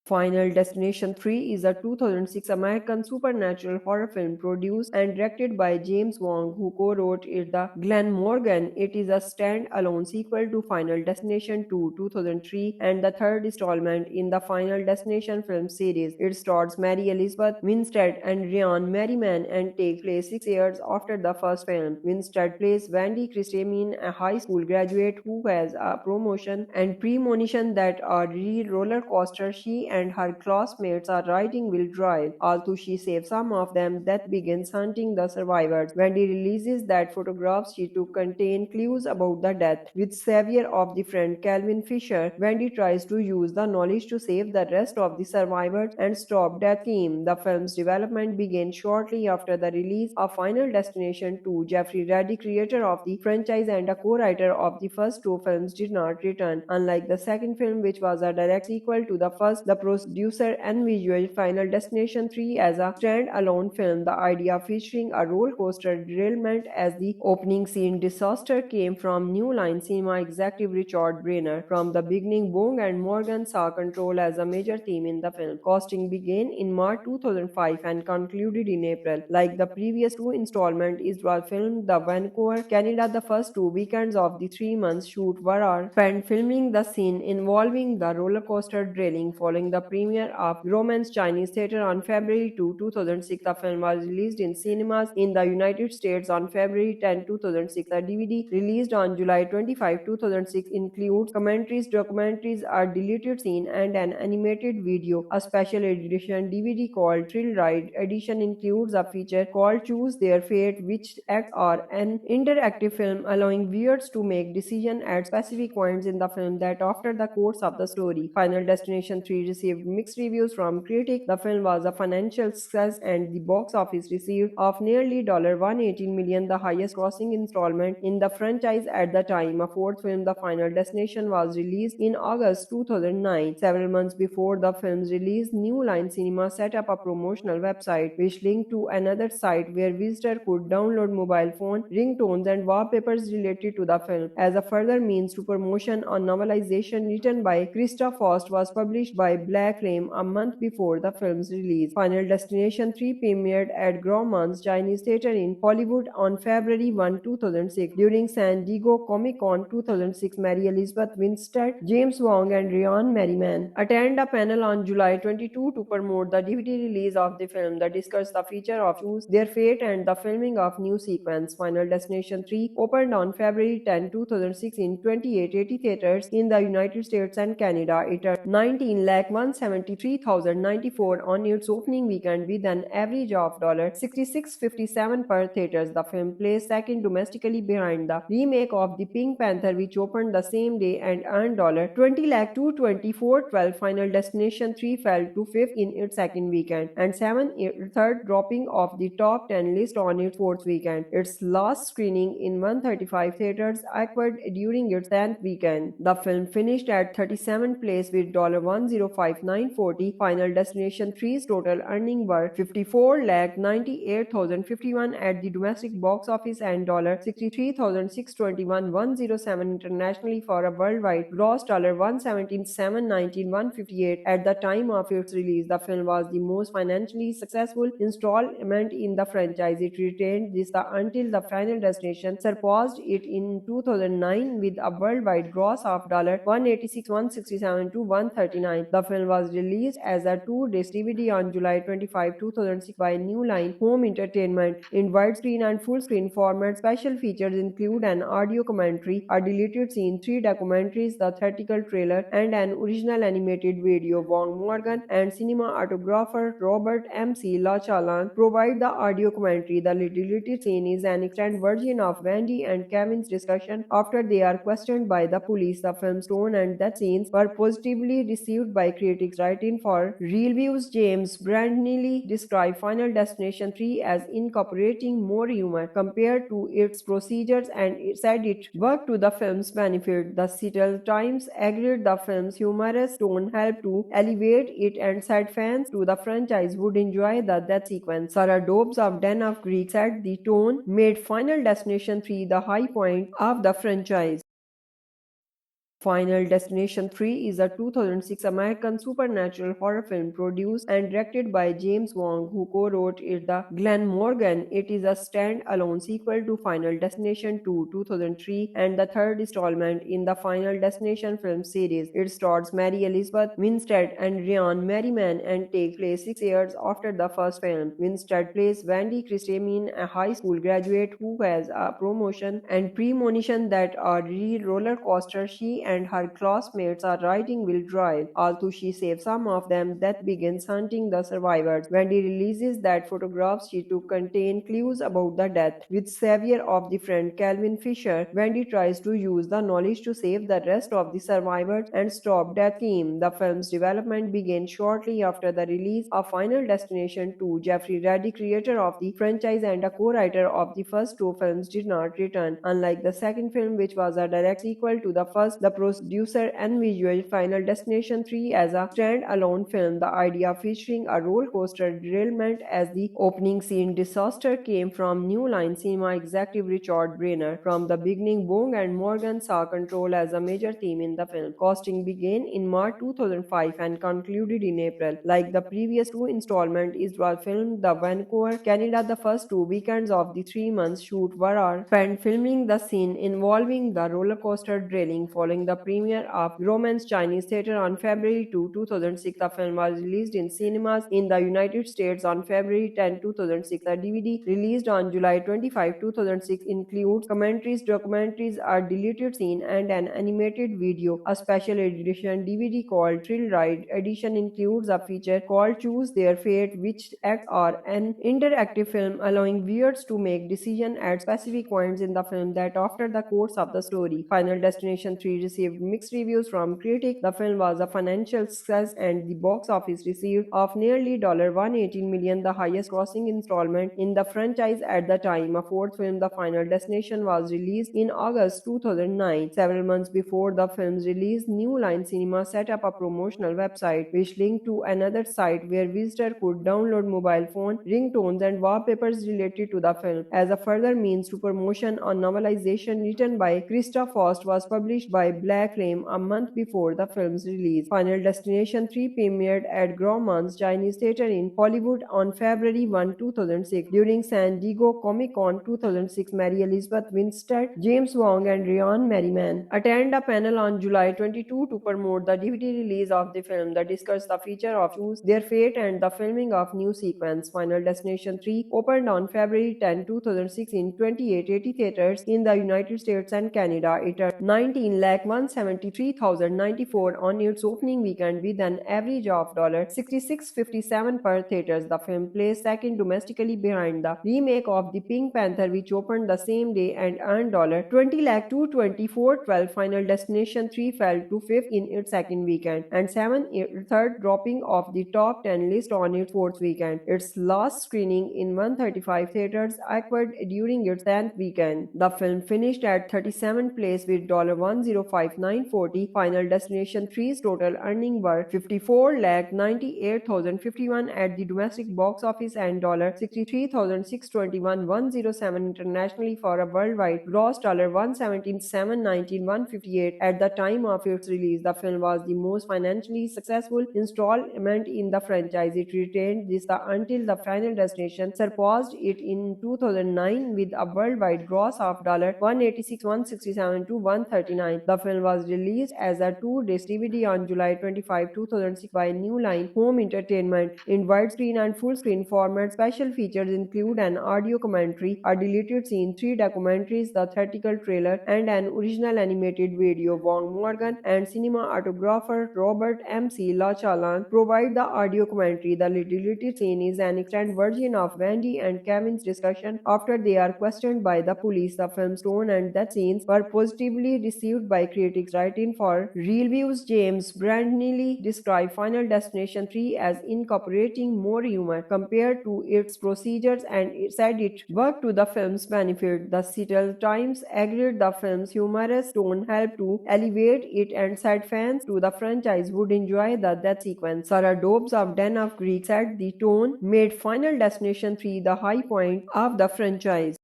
Final Destination 3 is a 2006 American supernatural horror film produced and directed by James Wong, who co-wrote it the Glen Morgan. It is a stand-alone sequel to Final Destination 2, 2003, and the third installment in the Final Destination film series. It stars Mary Elizabeth Winstead and Merriman and takes place 6 years after the first film. Winstead plays Wendy Christensen, a high school graduate who has a promotion and premonition that a real roller coaster she and her classmates are riding will derail. Although she saves some of them, Death begins hunting the survivors. Wendy releases that photographs she took contain clues about the death. With savior of the friend Kevin Fischer, Wendy tries to use the knowledge to save the rest of the survivors and stop Death's scheme. The film's development began shortly after the release of Final Destination 2. Jeffrey Reddy, creator of the franchise and a co-writer of the first two films, did not return. Unlike the second film, which was a direct sequel to the first, the producer envisioned Final Destination 3 as a stand-alone film. The idea featuring a roller coaster derailment as the opening scene disaster came from New Line Cinema executive Richard Brenner. From the beginning, Wong and Morgan saw control as a major theme in the film. Casting began in March 2005 and concluded in April. Like the previous two installments, it was filmed in Vancouver, Canada. The first 2 weekends of the 3-month shoot were spent filming the scene involving the roller coaster derailing. Following the premiere of Grauman's Chinese Theater on February 2, 2006, the film was released in cinemas in the United States on February 10, 2006. The DVD released on July 25, 2006 includes commentaries, documentaries, a deleted scene, and an animated video. A special edition DVD called Thrill Ride Edition includes a feature called Choose Their Fate, which acts as an interactive film allowing viewers to make decisions at specific points in the film that alter the course of the story. Final Destination 3 received received mixed reviews from critics. The film was a financial success and the box office received of nearly $118 million, the highest grossing installment in the franchise at the time. A fourth film, The Final Destination, was released in August 2009. Several months before the film's release, New Line Cinema set up a promotional website which linked to another site where visitors could download mobile phone ringtones and wallpapers related to the film. As a further means to promotion, a novelization written by Krista Faust was published by Black Flame a month before the film's release. Final Destination 3 premiered at Grauman's Chinese Theater in Hollywood on February 1, 2006. During San Diego Comic-Con 2006, Mary Elizabeth Winstead, James Wong, and Merriman attend a panel on July 22 to promote the DVD release of the film that discussed the feature of Choose Their Fate and the filming of new sequence. Final Destination 3 opened on February 10, 2006 in 2880 theaters in the United States and Canada. It earned 19,173,094 on its opening weekend with an average of $66.57 per theaters. The film placed second domestically behind the remake of The Pink Panther, which opened the same day and earned $20,224,12. Final Destination 3 fell to fifth in its second weekend and seventh third, dropping off the top 10 list on its fourth weekend. Its last screening in 135 theaters occurred during its 10th weekend. The film finished at 37th place with $105,940. Final Destination 3's total earnings were $54,98,051 at the domestic box office and $63,621,107 internationally for a worldwide gross $117,719,158 at the time of its release. The film was the most financially successful installment in the franchise. It retained this until The Final Destination surpassed it in 2009 with a worldwide gross of $186,167 to $139. The film was released as a two-disc DVD on July 25, 2006 by New Line Home Entertainment in widescreen and full-screen format. Special features include an audio commentary, a deleted scene, 3 documentaries, the theatrical trailer, and an original animated video. Wong Morgan and cinematographer Robert M.C. Lachalan provide the audio commentary. The deleted scene is an extended version of Wendy and Kevin's discussion after they are questioned by the police. The film's tone and death scenes were positively received by critics. Writing for Reviews, James Brandnelly described Final Destination 3 as incorporating more humor compared to its procedures and said it worked to the film's benefit. The Seattle Times agreed the film's humorous tone helped to elevate it and said fans to the franchise would enjoy the death sequence. Sarah Dobbs of Den of Greek said the tone made Final Destination 3 the high point of the franchise. Final Destination 3 is a 2006 American supernatural horror film produced and directed by James Wong, who co-wrote it the Glen Morgan. It is a stand-alone sequel to Final Destination 2, 2003, and the third installment in the Final Destination film series. It stars Mary Elizabeth Winstead and Merriman and takes place 6 years after the first film. Winstead plays Wendy Christensen, a high school graduate who has a promotion and premonition that a roller coaster she and her classmates are riding will drive. Although she saves some of them, Death begins hunting the survivors. Wendy releases that photographs she took contain clues about the death. With savior of the friend Kevin Fischer, Wendy tries to use the knowledge to save the rest of the survivors and stop Death's scheme. The film's development began shortly after the release of Final Destination 2. Jeffrey Reddy, creator of the franchise and a co-writer of the first two films, did not return. Unlike the second film, which was a direct sequel to the first, the producer envisioned Final Destination 3 as a stand-alone film. The idea featuring a roller coaster derailment as the opening scene disaster came from New Line Cinema executive Richard Brenner. From the beginning, Wong and Morgan saw control as a major theme in the film. Casting began in March 2005 and concluded in April. Like the previous two installments, it was filmed in Vancouver, Canada. The first 2 weekends of the 3-month shoot were spent filming the scene involving the roller coaster derailing. Following the premiere of Grauman's Chinese Theater on February 2, 2006, the film was released in cinemas in the United States on February 10, 2006. The DVD released on July 25, 2006 includes commentaries, documentaries, a deleted scene, and an animated video. A special edition DVD called Thrill Ride Edition includes a feature called Choose Their Fate, which acts as an interactive film allowing viewers to make decisions at specific points in the film that after the course of the story. Final Destination 3 received received mixed reviews from critics. The film was a financial success and the box office received of nearly $118 million, the highest grossing installment in the franchise at the time. A fourth film, The Final Destination, was released in August 2009. Several months before the film's release, New Line Cinema set up a promotional website which linked to another site where visitors could download mobile phone ringtones and wallpapers related to the film. As a further means to promotion, a novelization written by Krista Faust was published by Black Flame a month before the film's release. Final Destination 3 premiered at Grauman's Chinese Theater in Hollywood on February 1, 2006. During San Diego Comic-Con 2006, Mary Elizabeth Winstead, James Wong, and Merriman attend a panel on July 22 to promote the DVD release of the film. They discuss the feature of Choose Their Fate and the filming of new sequence. Final Destination 3 opened on February 10, 2006 in 2880 theaters in the United States and Canada. It earned 19,173,094 on its opening weekend with an average of $66.57 per theaters. The film placed second domestically behind the remake of The Pink Panther, which opened the same day and earned $20,224,12. Final Destination 3 fell to fifth in its second weekend and seventh third, dropping off the top 10 list on its fourth weekend. Its last screening in 135 theaters occurred during its 10th weekend. The film finished at 37th place with $105,940. Final Destination 3's total earnings were $54,98,051 at the domestic box office and $63,621,107 internationally for a worldwide gross $117,719,158 at the time of its release. The film was the most financially successful installment in the franchise. It retained this until The Final Destination surpassed it in 2009 with a worldwide gross of $186, $167 to $139. The film was released as a two-disc DVD on July 25, 2006 by New Line Home Entertainment in widescreen and full-screen format. Special features include an audio commentary, a deleted scene, 3 documentaries, the theatrical trailer, and an original animated video. Wong Morgan and cinematographer Robert M.C. Lachalan provide the audio commentary. The deleted scene is an extended version of Wendy and Kevin's discussion after they are questioned by the police. The film's tone and death scenes were positively received by critics. Writing for reviews, James Brandley described Final Destination 3 as incorporating more humor compared to its procedures and said it worked to the film's benefit. The Seattle Times agreed the film's humorous tone helped to elevate it and said fans to the franchise would enjoy the death sequence. Sarah Dobbs of Den of Greek said the tone made Final Destination 3 the high point of the franchise.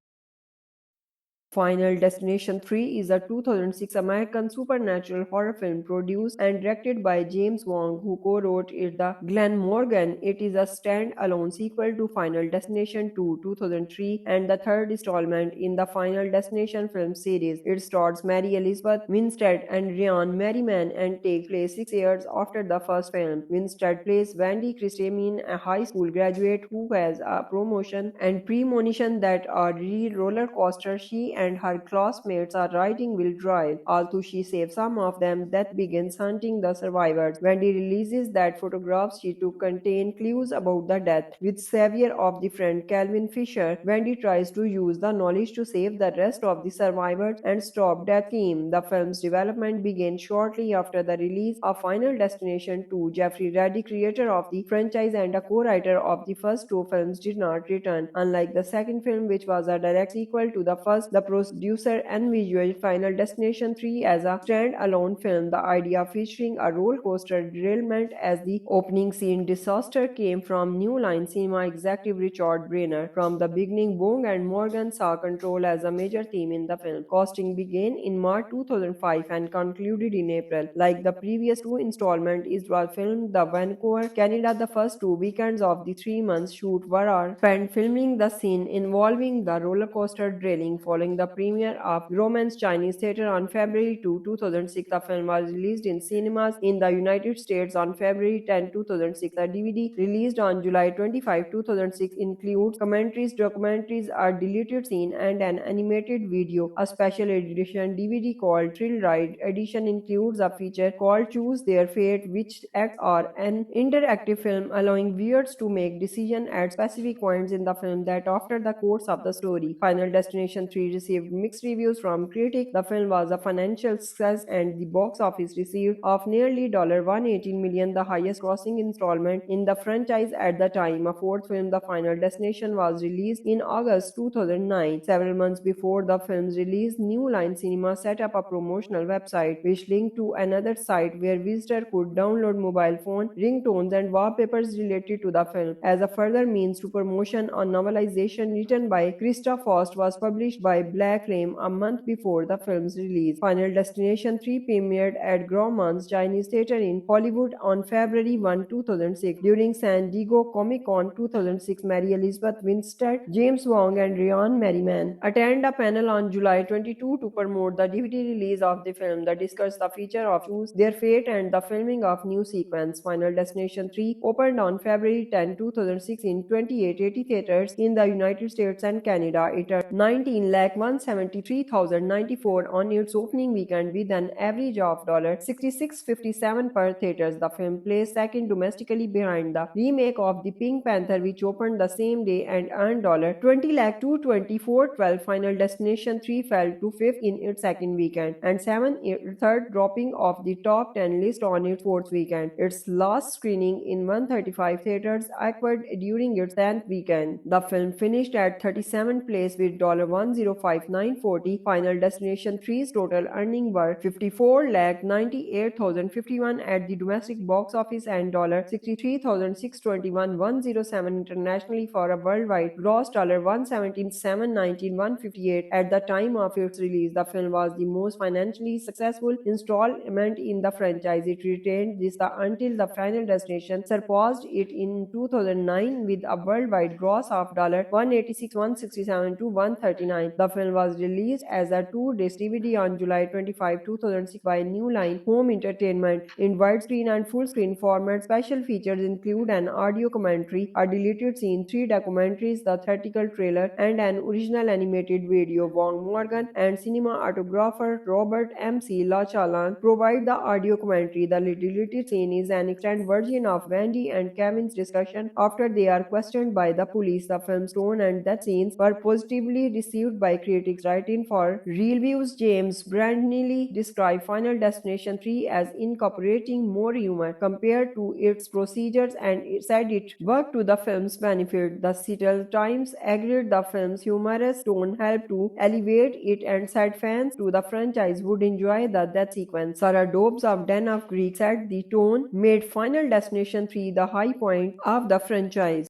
Final Destination 3 is a 2006 American supernatural horror film produced and directed by James Wong, who co-wrote it the Glen Morgan. It is a stand-alone sequel to Final Destination 2, 2003, and the third installment in the Final Destination film series. It stars Mary Elizabeth Winstead and Merriman and takes place 6 years after the first film. Winstead plays Wendy Christensen, a high school graduate who has a promotion and premonition that a real roller coaster she and her classmates are riding will derail. Although she saves some of them, Death begins hunting the survivors. Wendy releases that photographs she took contain clues about the death. With savior of the friend Kevin Fischer, Wendy tries to use the knowledge to save the rest of the survivors and stop Death's scheme. The film's development began shortly after the release of Final Destination 2. Jeffrey Reddy, creator of the franchise and a co-writer of the first two films, did not return. Unlike the second film, which was a direct sequel to the first, the producer envisioned Final Destination 3 as a stand-alone film. The idea featuring a roller coaster derailment as the opening scene disaster came from New Line Cinema executive Richard Brenner. From the beginning, Wong and Morgan saw control as a major theme in the film. Casting began in March 2005 and concluded in April. Like the previous two installments, it was filmed in Vancouver, Canada. The first 2 weekends of the 3-month shoot were spent filming the scene involving the roller coaster derailing. Following the premiere of Grauman's Chinese Theater on February 2, 2006, the film was released in cinemas in the United States on February 10, 2006. The DVD released on July 25, 2006 includes commentaries, documentaries, a deleted scene, and an animated video. A special edition DVD called Thrill Ride Edition includes a feature called Choose Their Fate, which acts as an interactive film allowing viewers to make decisions at specific points in the film that alter the course of the story. Final Destination 3 received received mixed reviews from critics. The film was a financial success and the box office received of nearly $118 million, the highest grossing installment in the franchise at the time. A fourth film, The Final Destination, was released in August 2009. Several months before the film's release, New Line Cinema set up a promotional website which linked to another site where visitors could download mobile phone ringtones and wallpapers related to the film. As a further means to promotion, a novelization written by Krista Faust was published by Black Ram a month before the film's release. Final Destination 3 premiered at Grauman's Chinese Theater in Hollywood on February 1, 2006. During San Diego Comic-Con 2006, Mary Elizabeth Winstead, James Wong, and Merriman attend a panel on July 22 to promote the DVD release of the film that discussed the feature of Choose Their Fate and the filming of new sequence. Final Destination 3 opened on February 10, 2006 in 2880 theaters in the United States and Canada. It earned 19,173,094 on its opening weekend with an average of $66.57 per theaters. The film placed second domestically behind the remake of The Pink Panther, which opened the same day and earned $20,224,12. Final Destination 3 fell to fifth in its second weekend and seventh third, dropping off the top 10 list on its fourth weekend. Its last screening in 135 theaters occurred during its 10th weekend. The film finished at 37th place with $105,940. Final Destination 3's total earnings were $54,98,051 at the domestic box office and $63,621,107 internationally for a worldwide gross $117,719,158 at the time of its release. The film was the most financially successful installment in the franchise. It retained this until The Final Destination surpassed it in 2009 with a worldwide gross of $186,167 to $139. The film was released as a two-disc DVD on July 25, 2006 by New Line Home Entertainment in widescreen and full-screen format. Special features include an audio commentary, a deleted scene, 3 documentaries, the theatrical trailer, and an original animated video. Wong Morgan and cinematographer Robert M.C. Lachalan provide the audio commentary. The deleted scene is an extended version of Wendy and Kevin's discussion after they are questioned by the police. The film's tone and death scenes were positively received by critics. Writing for Reviews, James Brandnelly described Final Destination 3 as incorporating more humor compared to its procedures and said it worked to the film's benefit. The Seattle Times agreed the film's humorous tone helped to elevate it and said fans to the franchise would enjoy the death sequence. Sarah Dobbs of Den of Greek said the tone made Final Destination 3 the high point of the franchise.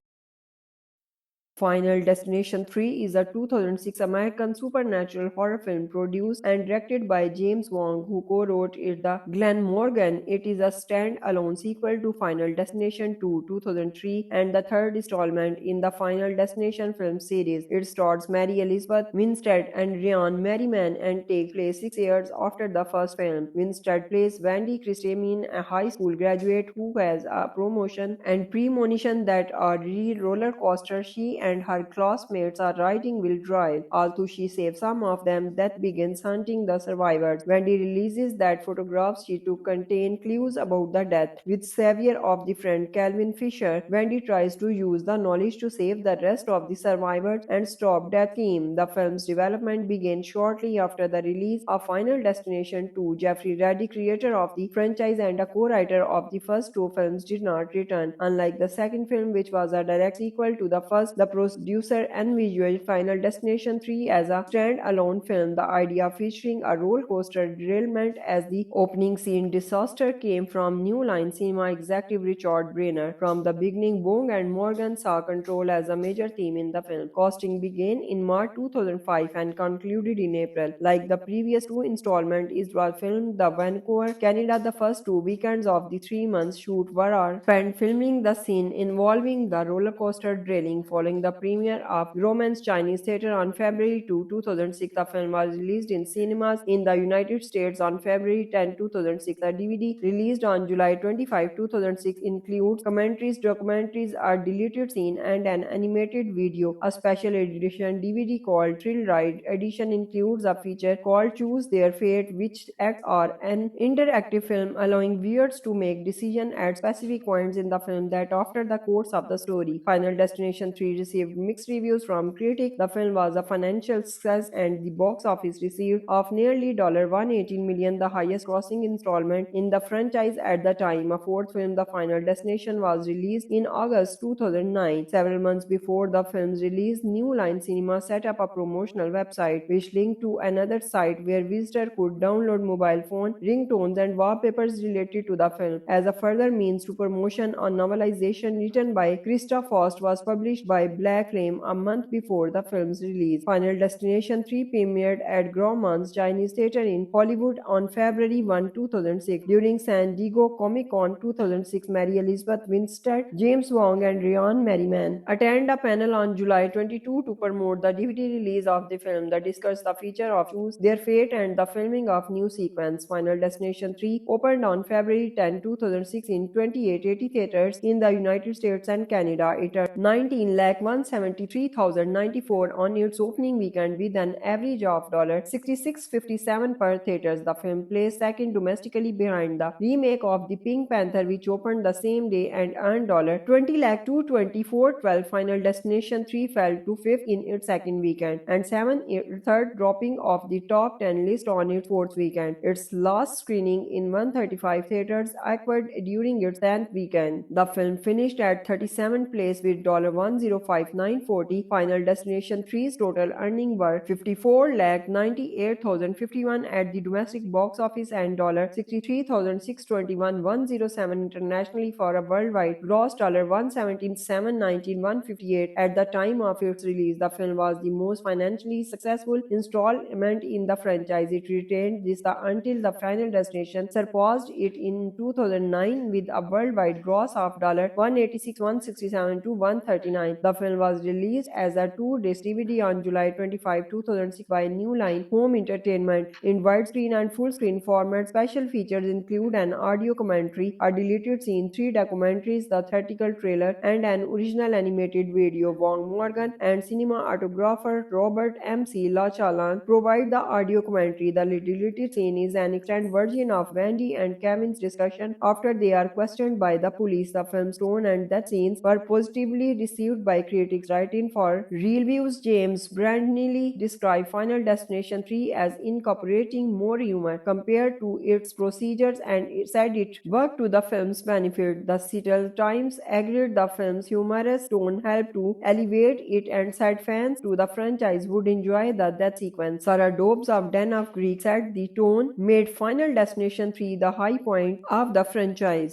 Final Destination 3 is a 2006 American supernatural horror film produced and directed by James Wong, who co-wrote it the Glen Morgan. It is a stand-alone sequel to Final Destination 2, 2003, and the third installment in the Final Destination film series. It stars Mary Elizabeth Winstead and Merriman and takes place 6 years after the first film. Winstead plays Wendy Christensen, a high school graduate who has a promotion and premonition that a roller coaster she and her classmates are riding will drive. Although she saves some of them, Death begins hunting the survivors. Wendy releases that photographs she took contain clues about the death. With savior of the friend Kevin Fischer, Wendy tries to use the knowledge to save the rest of the survivors and stop Death's scheme. The film's development began shortly after the release of Final Destination 2. Jeffrey Reddy, creator of the franchise and a co-writer of the first two films, did not return. Unlike the second film, which was a direct sequel to the first, the producer envisioned Final Destination 3 as a stand-alone film. The idea featuring a roller coaster derailment as the opening scene disaster came from New Line Cinema executive Richard Brenner. From the beginning, Wong and Morgan saw control as a major theme in the film. Casting began in March 2005 and concluded in April. Like the previous two installments, it was filmed in Vancouver, Canada. The first 2 weekends of the 3-month shoot were spent filming the scene involving the roller coaster derailing. Following the premiere of Grauman's Chinese Theater on February 2, 2006, the film was released in cinemas in the United States on February 10, 2006. The DVD released on July 25, 2006 includes commentaries, documentaries, a deleted scene, and an animated video. A special edition DVD called Thrill Ride Edition includes a feature called Choose Their Fate, which acts as an interactive film allowing viewers to make decisions at specific points in the film that alter the course of the story. Final Destination 3 received received mixed reviews from critics. The film was a financial success and the box office received of nearly $118 million, the highest grossing installment in the franchise at the time. A fourth film, The Final Destination, was released in August 2009. Several months before the film's release, New Line Cinema set up a promotional website which linked to another site where visitors could download mobile phone ringtones and wallpapers related to the film. As a further means to promotion, a novelization written by Krista Faust was published by Black Flame a month before the film's release. Final Destination 3 premiered at Grauman's Chinese Theater in Hollywood on February 1, 2006. During San Diego Comic-Con 2006, Mary Elizabeth Winstead, James Wong, and Merriman attend a panel on July 22 to promote the DVD release of the film that discussed the future of Choose Their Fate and the filming of new sequence. Final Destination 3 opened on February 10, 2006 in 2880 theaters in the United States and Canada. It earned 19,173,094 on its opening weekend with an average of $66.57 per theaters. The film placed second domestically behind the remake of The Pink Panther, which opened the same day and earned $20,224,12. Final Destination 3 fell to fifth in its second weekend and seventh, third, dropping off the top 10 list on its fourth weekend. Its last screening in 135 theaters occurred during its 10th weekend. The film finished at 37th place with $105,940. Final Destination 3's total earnings were $54,98,051 at the domestic box office and $63,621,107 internationally for a worldwide gross $117,719,158 at the time of its release. The film was the most financially successful installment in the franchise. It retained this until The Final Destination surpassed it in 2009 with a worldwide gross of $186, $167 to $139. The film was released as a two-disc DVD on July 25, 2006 by New Line Home Entertainment in widescreen and full-screen format. Special features include an audio commentary, a deleted scene, 3 documentaries, the theatrical trailer, and an original animated video. Wong Morgan and cinematographer Robert M.C. Lachalan provide the audio commentary. The deleted scene is an extended version of Wendy and Kevin's discussion after they are questioned by the police. The film's tone and death scenes were positively received by critics. Writing for Reviews, James Brandnelly described Final Destination 3 as incorporating more humor compared to its procedures and said it worked to the film's benefit. The Seattle Times agreed the film's humorous tone helped to elevate it and said fans to the franchise would enjoy the death sequence. Sarah Dobbs of Den of Greek said the tone made Final Destination 3 the high point of the franchise.